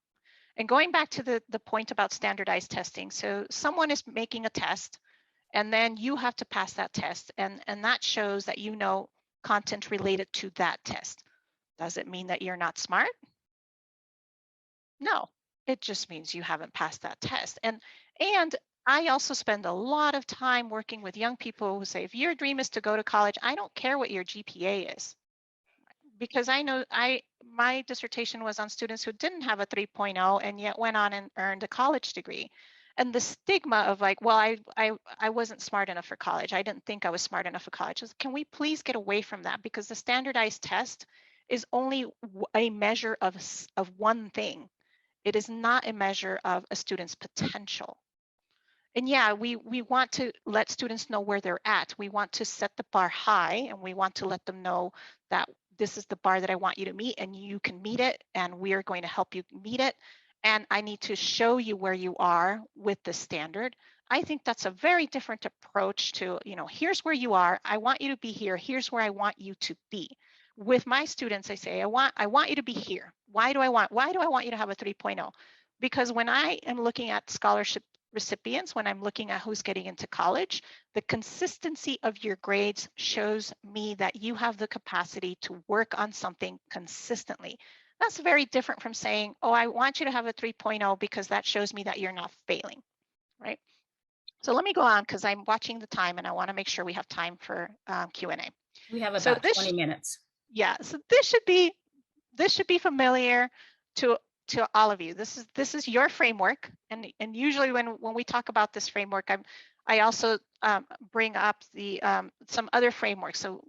[SPEAKER 4] And going back to the point about standardized testing, so someone is making a test, and then you have to pass that test, and that shows that you know content related to that test. Does it mean that you're not smart? No, it just means you haven't passed that test. And I also spend a lot of time working with young people who say, if your dream is to go to college, I don't care what your GPA is. Because I know my dissertation was on students who didn't have a 3.0 and yet went on and earned a college degree. And the stigma of like, well, I wasn't smart enough for college. I didn't think I was smart enough for college. Can we please get away from that? Because the standardized test is only a measure of one thing. It is not a measure of a student's potential. And yeah, we want to let students know where they're at. We want to set the bar high, and we want to let them know that this is the bar that I want you to meet, and you can meet it, and we are going to help you meet it. And I need to show you where you are with the standard. I think that's a very different approach to, you know, here's where you are. I want you to be here. Here's where I want you to be. With my students, I say, I want you to be here. Why do I want you to have a 3.0? Because when I am looking at scholarship recipients, when I'm looking at who's getting into college, the consistency of your grades shows me that you have the capacity to work on something consistently. That's very different from saying, oh, I want you to have a 3.0 because that shows me that you're not failing, right? So let me go on because I'm watching the time and I want to make sure we have time for Q&A.
[SPEAKER 2] We have about 20 minutes.
[SPEAKER 4] Yeah, so this should be familiar to all of you. This is your framework, and usually when we talk about this framework, I also bring up the some other frameworks. So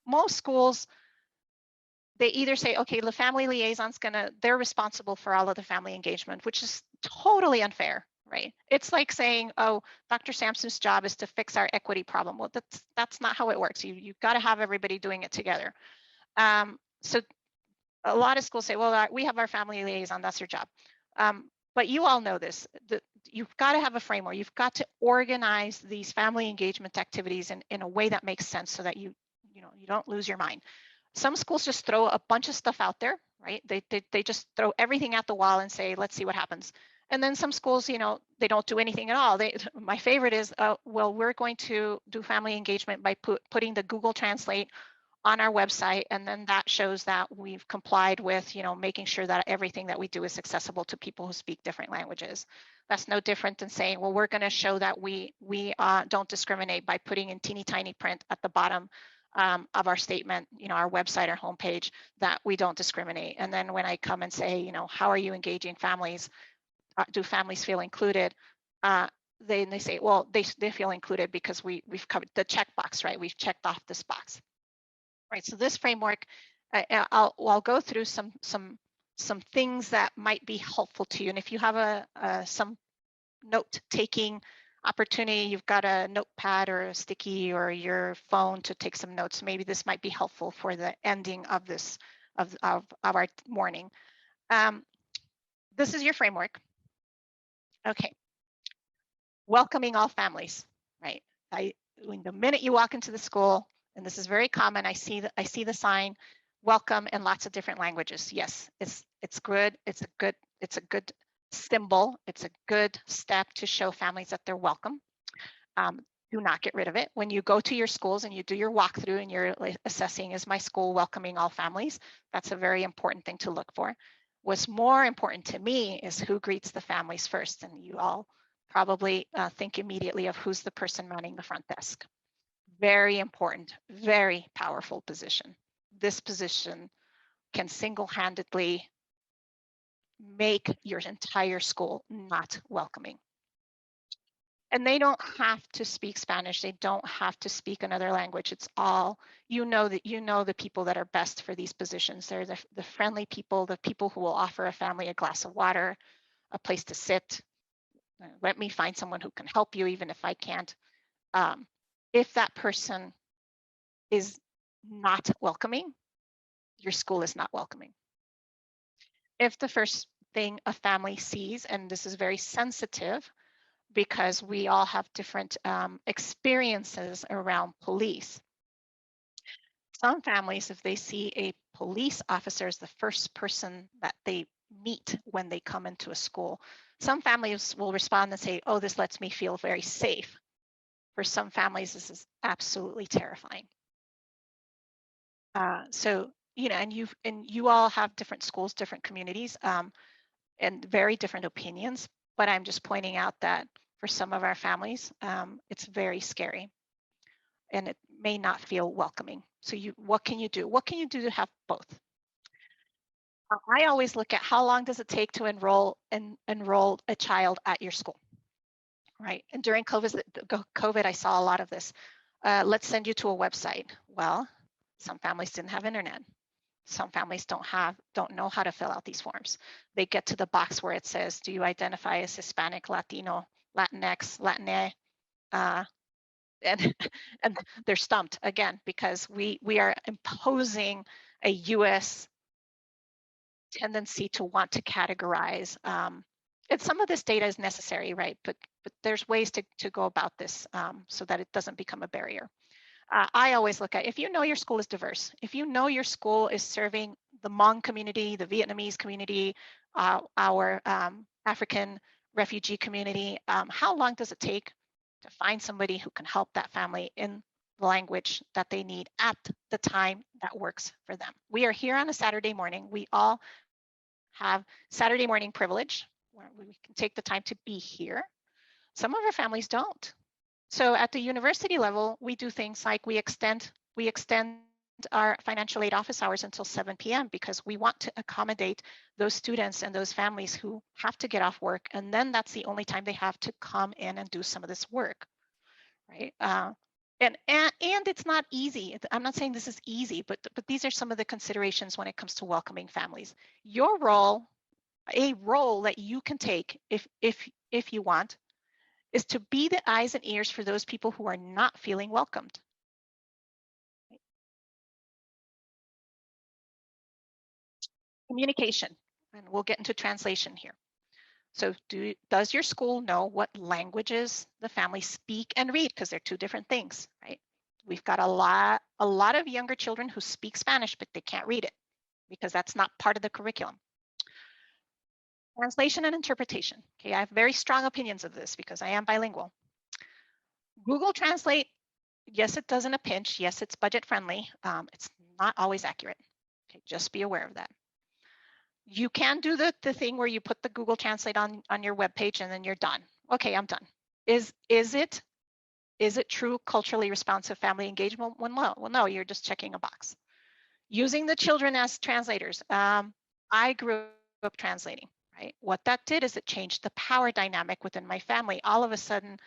[SPEAKER 4] most schools, they either say, okay, the family liaison's they're responsible for all of the family engagement, which is totally unfair, right? It's like saying, oh, Dr. Sampson's job is to fix our equity problem. Well, that's not how it works. You've got to have everybody doing it together. So a lot of schools say, well, we have our family liaison, that's your job. But you all know this, you've got to have a framework. You've got to organize these family engagement activities in a way that makes sense so that you don't lose your mind. Some schools just throw a bunch of stuff out there, right? They just throw everything at the wall and say, let's see what happens. And then some schools, they don't do anything at all. My favorite is, well, we're going to do family engagement by putting the Google Translate on our website, and then that shows that we've complied with, making sure that everything that we do is accessible to people who speak different languages. That's no different than saying, well, we're going to show that we don't discriminate by putting in teeny tiny print at the bottom of our statement, our website, our homepage, that we don't discriminate. And then when I come and say, how are you engaging families? Do families feel included? They say, well, they feel included because we've covered the checkbox, right? We've checked off this box. Right, so this framework, I'll go through some things that might be helpful to you. And if you have some note-taking opportunity, you've got a notepad or a sticky or your phone to take some notes, maybe this might be helpful for the ending of this of our morning. This is your framework. Okay, welcoming all families, right? When the minute you walk into the school, and this is very common, I see the sign, welcome, in lots of different languages. Yes, it's good. It's a good symbol. It's a good step to show families that they're welcome. Do not get rid of it. When you go to your schools and you do your walkthrough and you're assessing, is my school welcoming all families? That's a very important thing to look for. What's more important to me is who greets the families first, and you all probably think immediately of who's the person running the front desk. Very important, very powerful position. This position can single-handedly make your entire school not welcoming. And they don't have to speak Spanish. They don't have to speak another language. It's all, the people that are best for these positions. They're the friendly people, the people who will offer a family a glass of water, a place to sit. Let me find someone who can help you, even if I can't. If that person is not welcoming, your school is not welcoming. If the first thing a family sees, and this is very sensitive because we all have different experiences around police. Some families, if they see a police officer as the first person that they meet when they come into a school, some families will respond and say, oh, this lets me feel very safe. For some families, this is absolutely terrifying. So, and you all have different schools, different communities, and very different opinions, but I'm just pointing out that for some of our families, it's very scary and it may not feel welcoming. So what can you do? What can you do to have both? I always look at how long does it take to enroll a child at your school, right? And during COVID, I saw a lot of this. Let's send you to a website. Well, some families didn't have internet. Some families don't know how to fill out these forms. They get to the box where it says, do you identify as Hispanic, Latino, Latinx, Latina, and and they're stumped again because we are imposing a U.S. tendency to want to categorize. And some of this data is necessary, right? But there's ways to go about this so that it doesn't become a barrier. I always look at, if you know your school is diverse, if you know your school is serving the Hmong community, the Vietnamese community, our African refugee community, how long does it take to find somebody who can help that family in the language that they need at the time that works for them? We are here on a Saturday morning. We all have Saturday morning privilege where we can take the time to be here. Some of our families don't. So at the university level, we do things like we extend our financial aid office hours until 7 p.m. because we want to accommodate those students and those families who have to get off work, and then that's the only time they have to come in and do some of this work, right? And it's not easy. I'm not saying this is easy, but these are some of the considerations when it comes to welcoming families. Your role, a role that you can take if you want, is to be the eyes and ears for those people who are not feeling welcomed. Communication, and we'll get into translation here. So does your school know what languages the families speak and read? Because they're two different things, right? We've got a lot of younger children who speak Spanish, but they can't read it because that's not part of the curriculum. Translation and interpretation. Okay, I have very strong opinions of this because I am bilingual. Google Translate, yes, it does in a pinch. Yes, it's budget friendly. It's not always accurate. Okay, just be aware of that. You can do the thing where you put the Google Translate on your webpage and then you're done. Okay, I'm done. Is it true culturally responsive family engagement? Well, no, you're just checking a box. Using the children as translators. I grew up translating, right? What that did is it changed the power dynamic within my family. All of a sudden,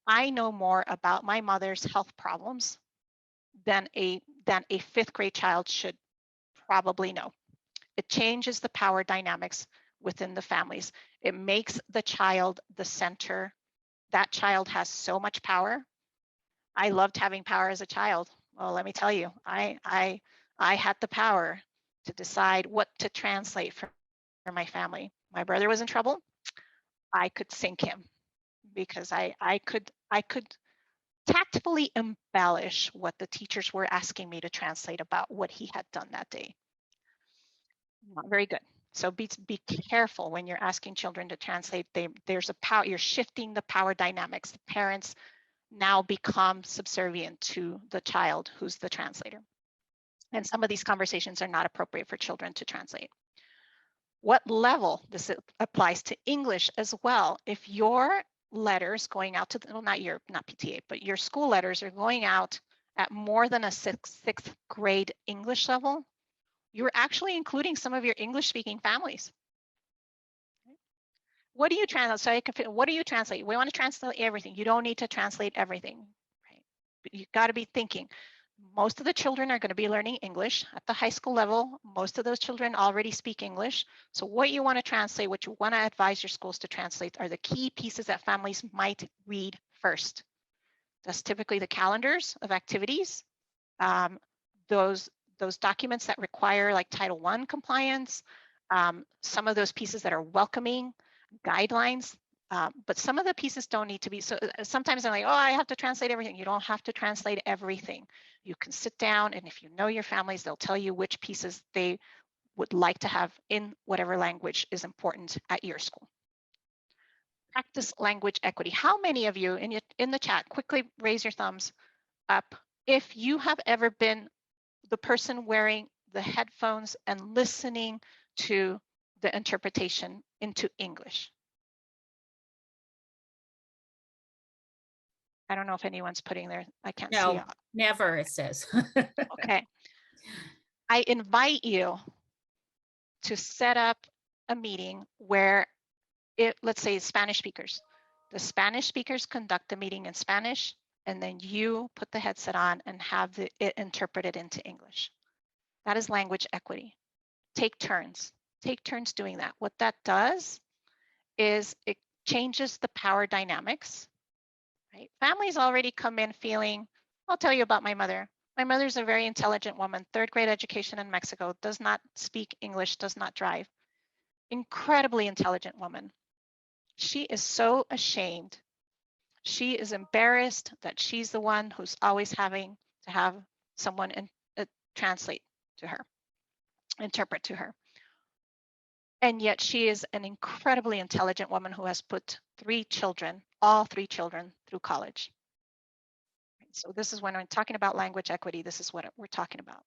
[SPEAKER 4] I know more about my mother's health problems than a 5th grade child should probably know. It changes the power dynamics within the families. It makes the child the center. That child has so much power. I loved having power as a child. Well, let me tell you, I had the power to decide what to translate for my family. My brother was in trouble. I could sink him because I could tactfully embellish what the teachers were asking me to translate about what he had done that day. Not very good. So be careful when you're asking children to translate. There's a power, you're shifting the power dynamics. The parents now become subservient to the child who's the translator. And some of these conversations are not appropriate for children to translate. What level? This applies to English as well. If your letters going out to, well, not PTA, but your school letters are going out at more than a sixth grade English level, you're actually including some of your English speaking families. What do you translate? So I can, what do you translate? We want to translate everything. You don't need to translate everything, right? But you've got to be thinking, most of the children are going to be learning English at the high school level. Most of those children already speak English. So what you want to translate, what you want to advise your schools to translate are the key pieces that families might read first. That's typically the calendars of activities, those documents that require like Title I compliance, some of those pieces that are welcoming, guidelines, but some of the pieces don't need to be. So sometimes I'm like, oh, I have to translate everything. You don't have to translate everything. You can sit down, and if you know your families, they'll tell you which pieces they would like to have in whatever language is important at your school. Practice language equity. How many of you in the chat, quickly raise your thumbs up if you have ever been the person wearing the headphones and listening to the interpretation into English? I don't know if anyone's putting their, I can't see.
[SPEAKER 2] No, never, it says.
[SPEAKER 4] Okay. I invite you to set up a meeting where let's say Spanish speakers. The Spanish speakers conduct a meeting in Spanish, and then you put the headset on and have it interpreted into English. That is language equity. Take turns doing that. What that does is changes the power dynamics, right? Families already come in feeling, I'll tell you about my mother. My mother's a very intelligent woman, 3rd grade education in Mexico, does not speak English, does not drive. Incredibly intelligent woman. She is so ashamed. She is embarrassed that she's the one who's always having to have someone translate to her, interpret to her. And yet she is an incredibly intelligent woman who has put 3 children, all 3 children, through college. So this is when I'm talking about language equity, this is what we're talking about.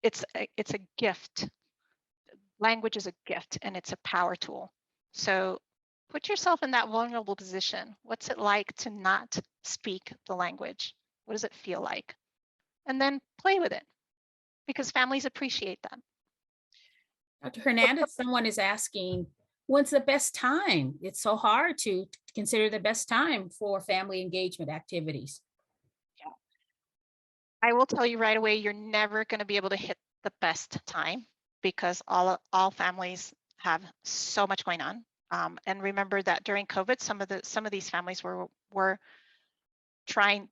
[SPEAKER 4] It's a gift. Language is a gift and it's a power tool. So put yourself in that vulnerable position. What's it like to not speak the language? What does it feel like? And then play with it, because families appreciate that.
[SPEAKER 2] Dr. Hernandez, someone is asking, when's the best time? It's so hard to consider the best time for family engagement activities.
[SPEAKER 4] Yeah. I will tell you right away, you're never going to be able to hit the best time, because all families have so much going on. And remember that during COVID, some of these families were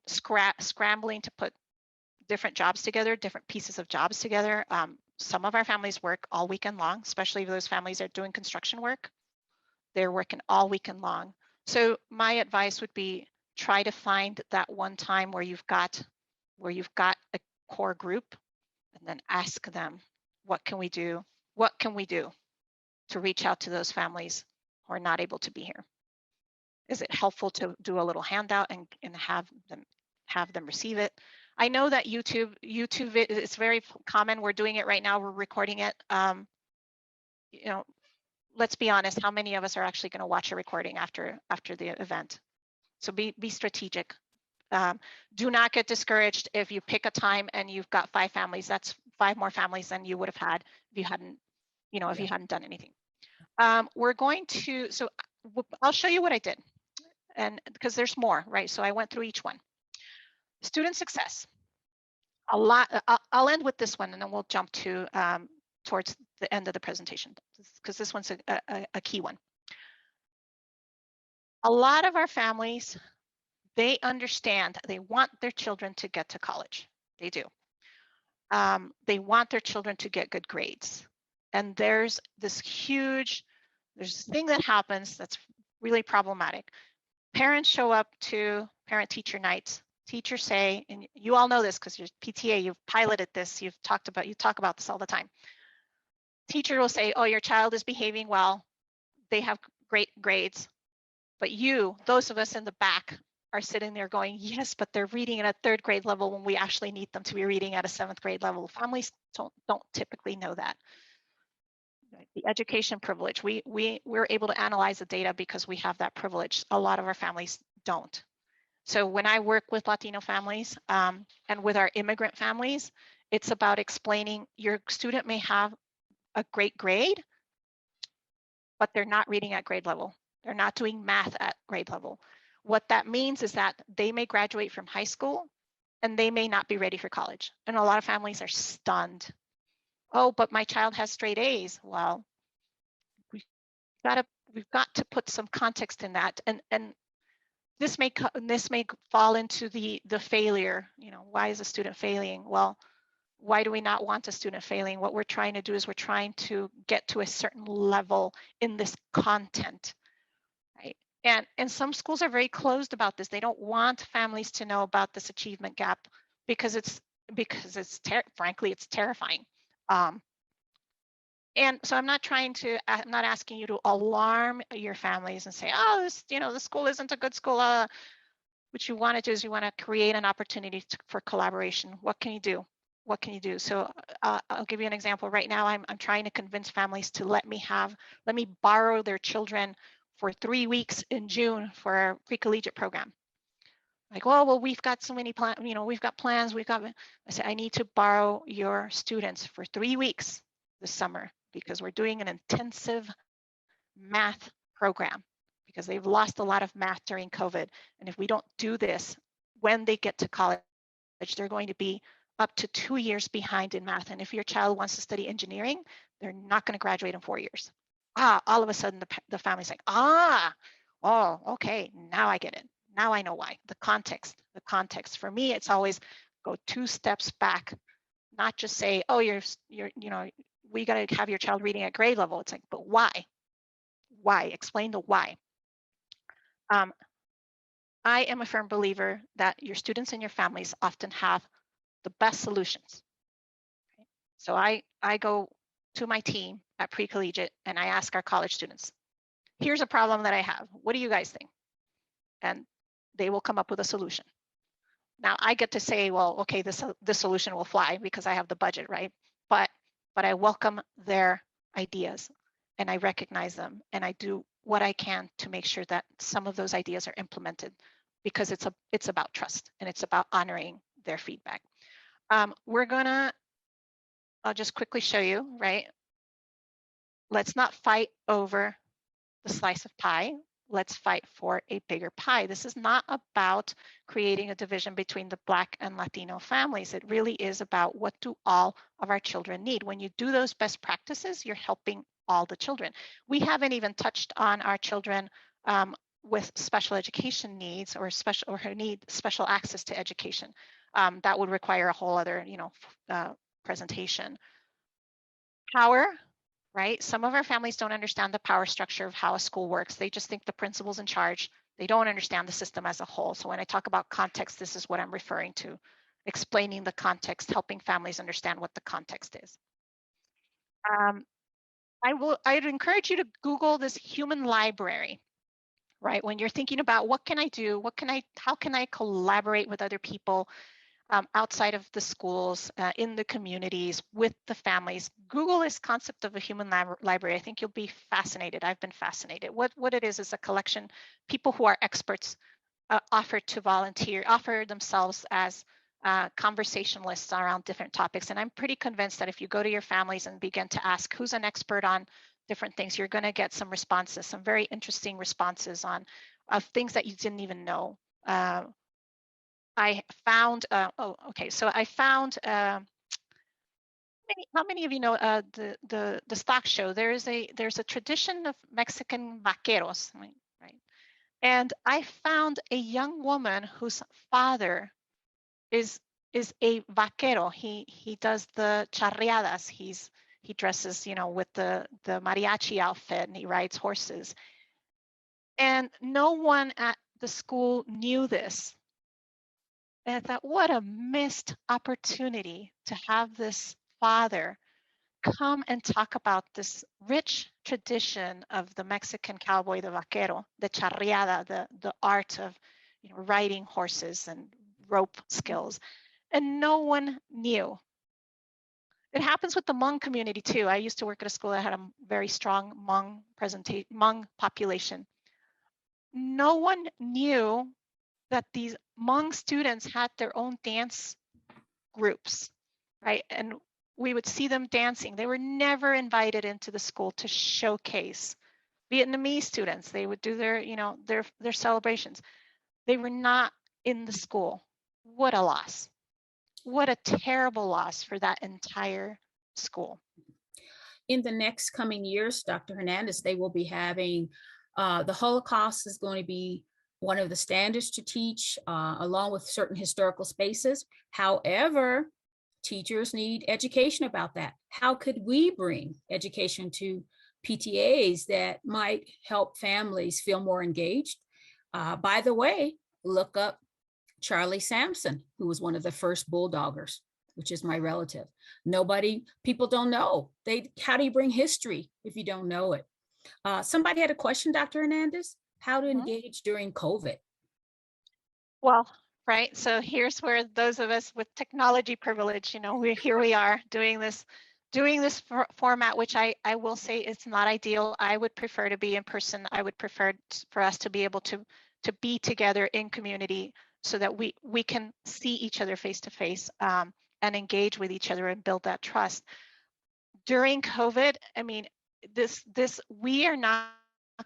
[SPEAKER 4] scrambling to put different jobs together, different pieces of jobs together. Some of our families work all weekend long, especially if those families are doing construction work. They're working all weekend long. So my advice would be, try to find that one time where you've got a core group, and then ask them, what can we do? What can we do to reach out to those families who are not able to be here? Is it helpful to do a little handout and have them receive it? I know that YouTube it's very common. We're doing it right now. We're recording it. You know, let's be honest. How many of us are actually going to watch a recording after the event? So be strategic. Do not get discouraged if you pick a time and you've got 5 families. That's 5 more families than you would have had if you hadn't, if you hadn't done anything. We're going to. So I'll show you what I did, and because there's more, right? So I went through each one. Student success. I'll end with this one, and then we'll jump to towards the end of the presentation, because this one's a key one. A lot of our families, they understand, they want their children to get to college. They do. They want their children to get good grades. And there's this thing that happens that's really problematic. Parents show up to parent-teacher nights. Teachers say, and you all know this because you're PTA, you've piloted this, you talk about this all the time. Teacher will say, oh, your child is behaving well, they have great grades, but those of us in the back, are sitting there going, yes, but they're reading at a 3rd grade level when we actually need them to be reading at a 7th grade level. Families don't typically know that. The education privilege, we're able to analyze the data because we have that privilege. A lot of our families don't. So when I work with Latino families and with our immigrant families, it's about explaining your student may have a great grade, but they're not reading at grade level. They're not doing math at grade level. What that means is that they may graduate from high school and they may not be ready for college. And a lot of families are stunned. Oh, but my child has straight A's. Well, we've got to put some context in that. And this may fall into the failure. Why is a student failing? Well, why do we not want a student failing? What we're trying to do is we're trying to get to a certain level in this content. And some schools are very closed about this. They don't want families to know about this achievement gap because frankly, it's terrifying. And so I'm not asking you to alarm your families and say, oh, the school isn't a good school. What you want to do is you want to create an opportunity for collaboration. What can you do? What can you do? So I'll give you an example. Right now, I'm trying to convince families to let me borrow their children for 3 weeks in June for our pre-collegiate program. Like, well, we've got so many plans, we've got plans, I said, I need to borrow your students for 3 weeks this summer because we're doing an intensive math program because they've lost a lot of math during COVID. And if we don't do this, when they get to college, they're going to be up to 2 years behind in math. And if your child wants to study engineering, they're not going to graduate in 4 years. All of a sudden the family's like, Oh, okay, now I get it. Now I know why. The context. For me, it's always go 2 steps back, not just say, oh, you're, we got to have your child reading at grade level. It's like, but why? Why? Explain the why. I am a firm believer that your students and your families often have the best solutions. Okay? So I go to my team at pre-collegiate and I ask our college students, here's a problem that I have. What do you guys think? And they will come up with a solution. Now I get to say, well, okay, this solution will fly because I have the budget, right? But I welcome their ideas and I recognize them and I do what I can to make sure that some of those ideas are implemented, because it's about trust and it's about honoring their feedback. I'll just quickly show you, right? Let's not fight over the slice of pie. Let's fight for a bigger pie. This is not about creating a division between the Black and Latino families. It really is about what do all of our children need. When you do those best practices, you're helping all the children. We haven't even touched on our children with special education needs or who need special access to education. That would require a whole other, presentation. Power. Right? Some of our families don't understand the power structure of how a school works. They just think the principal's in charge. They don't understand the system as a whole. So when I talk about context, this is what I'm referring to, explaining the context, helping families understand what the context is. I'd encourage you to Google this human library, right? When you're thinking about what can I do, how can I collaborate with other people outside of the schools, in the communities, with the families. Google this concept of a human library. I think you'll be fascinated. I've been fascinated. What it is a collection, people who are experts offer to volunteer, offer themselves as conversationalists around different topics. And I'm pretty convinced that if you go to your families and begin to ask who's an expert on different things, you're going to get some responses, some very interesting responses on things that you didn't even know. I found, I found, how many of you know the stock show? There's a tradition of Mexican vaqueros, right? And I found a young woman whose father is a vaquero. He does the charreadas. He dresses, with the mariachi outfit and he rides horses. And no one at the school knew this. And I thought, what a missed opportunity to have this father come and talk about this rich tradition of the Mexican cowboy, the vaquero, the charreada, the art of riding horses and rope skills. And no one knew. It happens with the Hmong community too. I used to work at a school that had a very strong Hmong population. No one knew that these Hmong students had their own dance groups, right? And we would see them dancing. They were never invited into the school to showcase. Vietnamese students, they would do their, their celebrations. They were not in the school. What a loss. What a terrible loss for that entire school.
[SPEAKER 2] In the next coming years, Dr. Hernandez, they will be having, the Holocaust is going to be one of the standards to teach, along with certain historical spaces. However, teachers need education about that. How could we bring education to PTAs that might help families feel more engaged? By the way, look up Charlie Sampson, who was one of the first bulldoggers, which is my relative. People don't know. How do you bring history if you don't know it? Somebody had a question, Dr. Hernandez, how to engage during COVID?
[SPEAKER 4] Well, right. So here's where those of us with technology privilege, we are doing this format, which I will say it's not ideal. I would prefer to be in person. I would prefer for us to be able to be together in community so that we can see each other face to face and engage with each other and build that trust. During COVID, I mean, we are not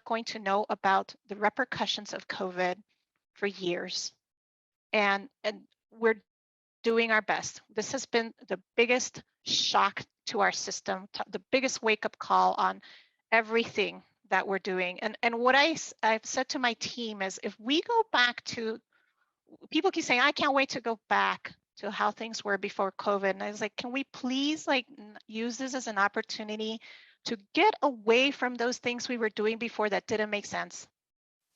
[SPEAKER 4] going to know about the repercussions of COVID for years. And we're doing our best. This has been the biggest shock to our system, the biggest wake-up call on everything that we're doing. And what I've said to my team is, if we go back to, people keep saying, I can't wait to go back to how things were before COVID. And I was like, can we please like use this as an opportunity to get away from those things we were doing before that didn't make sense?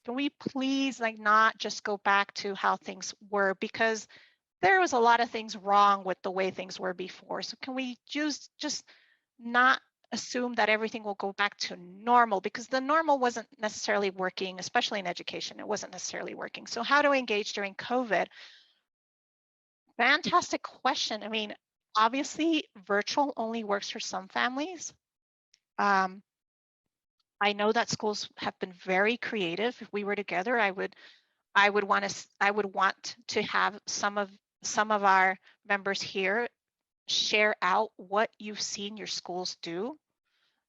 [SPEAKER 4] Can we please like not just go back to how things were, because there was a lot of things wrong with the way things were before. So can we just not assume that everything will go back to normal, because the normal wasn't necessarily working, especially in education. It wasn't necessarily working. So how to engage during COVID? Fantastic question. I mean, obviously virtual only works for some families. I know that schools have been very creative. If we were together, I would want to have some of our members here share out what you've seen your schools do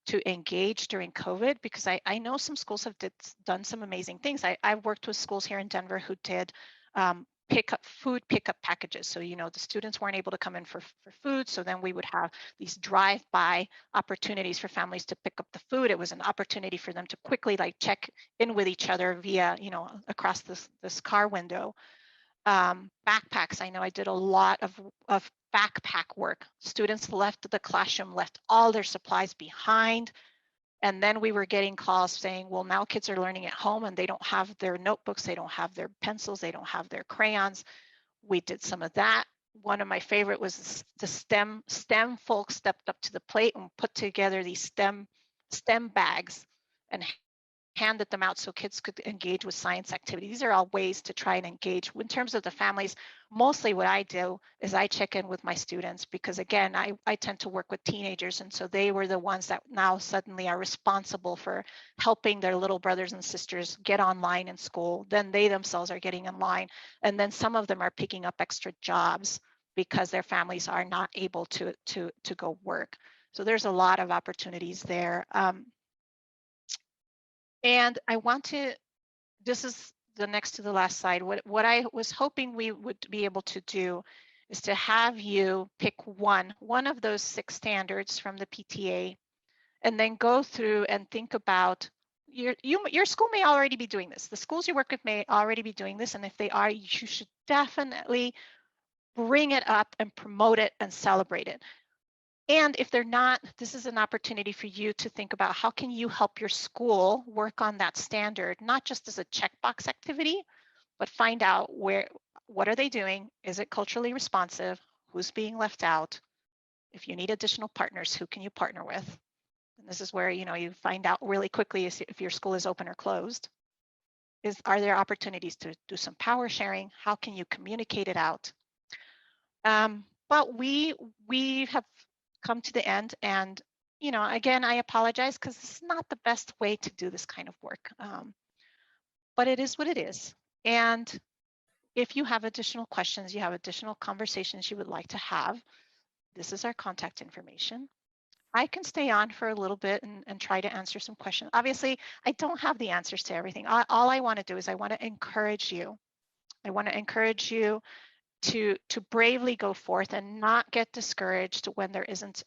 [SPEAKER 4] to engage during COVID, because I know some schools have done some amazing things. I've worked with schools here in Denver who did food pickup packages. So, you know, the students weren't able to come in for food. So then we would have these drive-by opportunities for families to pick up the food. It was an opportunity for them to quickly like check in with each other via, you know, across this car window. Backpacks. I know I did a lot of backpack work. Students left the classroom, left all their supplies behind. And then we were getting calls saying, well, now kids are learning at home and they don't have their notebooks, they don't have their pencils, they don't have their crayons. We did some of that. One of my favorite was the STEM folks stepped up to the plate and put together these STEM bags and handed them out so kids could engage with science activities. These are all ways to try and engage. In terms of the families, mostly what I do is I check in with my students, because again, I tend to work with teenagers, and so they were the ones that now suddenly are responsible for helping their little brothers and sisters get online in school. Then they themselves are getting online, and then some of them are picking up extra jobs because their families are not able to go work. So there's a lot of opportunities there. And I want to, this is the next to the last slide. What I was hoping we would be able to do is to have you pick one of those 6 standards from the PTA, and then go through and think about, your school may already be doing this. The schools you work with may already be doing this. And if they are, you should definitely bring it up and promote it and celebrate it. And if they're not, this is an opportunity for you to think about how can you help your school work on that standard, not just as a checkbox activity, but find out what are they doing? Is it culturally responsive? Who's being left out? If you need additional partners, who can you partner with? And this is where, you know, you find out really quickly if your school is open or closed. Are there opportunities to do some power sharing? How can you communicate it out? But we have come to the end, and you know, again, I apologize because it's not the best way to do this kind of work, but it is what it is. And if you have additional questions, you have additional conversations you would like to have, this is our contact information. I can stay on for a little bit and try to answer some questions. Obviously, I don't have the answers to everything. All I want to do is I want to encourage you. I want to encourage you to bravely go forth and not get discouraged when there isn't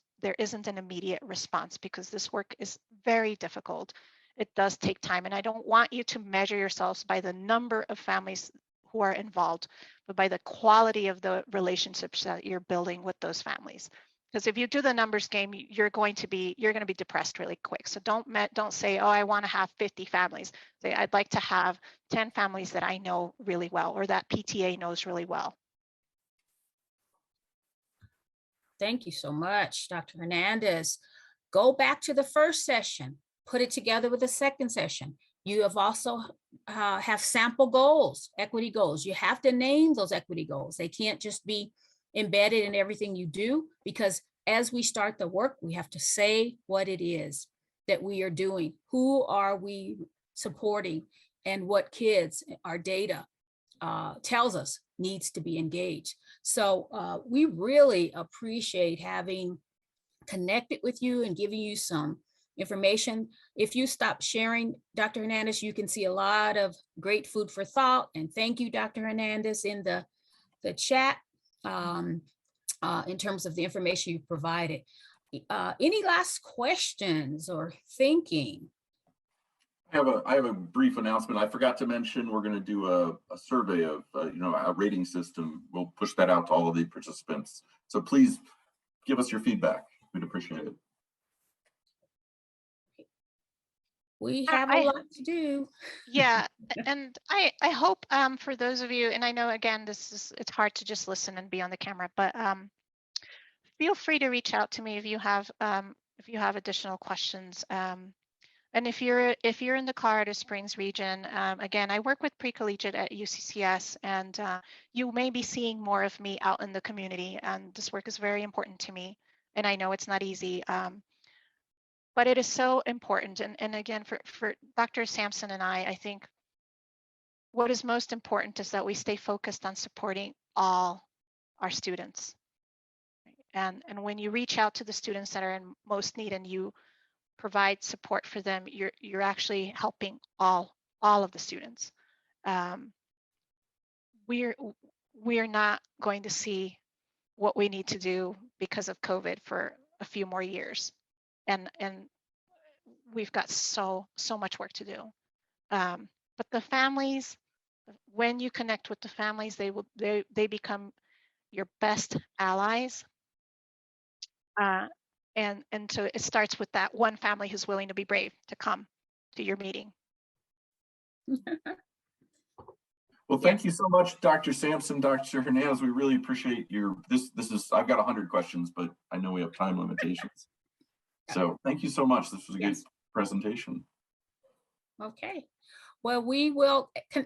[SPEAKER 4] an immediate response, because this work is very difficult. It does take time, and I don't want you to measure yourselves by the number of families who are involved, but by the quality of the relationships that you're building with those families. Because if you do the numbers game, you're going to be depressed really quick. So don't say, oh, I want to have 50 families. Say, I'd like to have 10 families that I know really well, or that PTA knows really well.
[SPEAKER 2] Thank you so much, Dr. Hernandez. Go back to the first session, put it together with the second session. You have also have sample goals, equity goals. You have to name those equity goals. They can't just be embedded in everything you do, because as we start the work, we have to say what it is that we are doing. Who are we supporting, and what kids, our data tells us needs to be engaged. So we really appreciate having connected with you and giving you some information. If you stop sharing, Dr. Hernandez, you can see a lot of great food for thought. And thank you, Dr. Hernandez, in the chat in terms of the information you provided. Any last questions or thinking?
[SPEAKER 1] I have a brief announcement. I forgot to mention we're going to do a survey of a rating system. We'll push that out to all of the participants. So please give us your feedback. We'd appreciate it.
[SPEAKER 2] We have a lot to do.
[SPEAKER 4] Yeah, and I hope for those of you, and I know again it's hard to just listen and be on the camera, but feel free to reach out to me if you have additional questions. And if you're in the Colorado Springs region, again, I work with pre-collegiate at UCCS, and you may be seeing more of me out in the community. And this work is very important to me, and I know it's not easy. But it is so important. And again, for Dr. Sampson and I think what is most important is that we stay focused on supporting all our students. And when you reach out to the students that are in most need and you provide support for them, you're actually helping all of the students. We're not going to see what we need to do because of COVID for a few more years. And we've got so much work to do. But the families, when you connect with the families, they become your best allies. And so it starts with that one family who's willing to be brave to come to your meeting.
[SPEAKER 1] Well, thank you so much, Dr. Sampson, Dr. Hernandez. We really appreciate this is, I've got 100 questions, but I know we have time limitations. So thank you so much. This was a good presentation.
[SPEAKER 2] Okay. Well,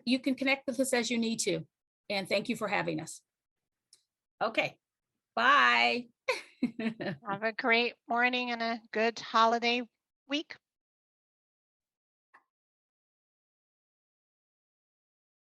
[SPEAKER 2] you can connect with us as you need to. And thank you for having us. Okay. Bye.
[SPEAKER 4] Have a great morning and a good holiday week.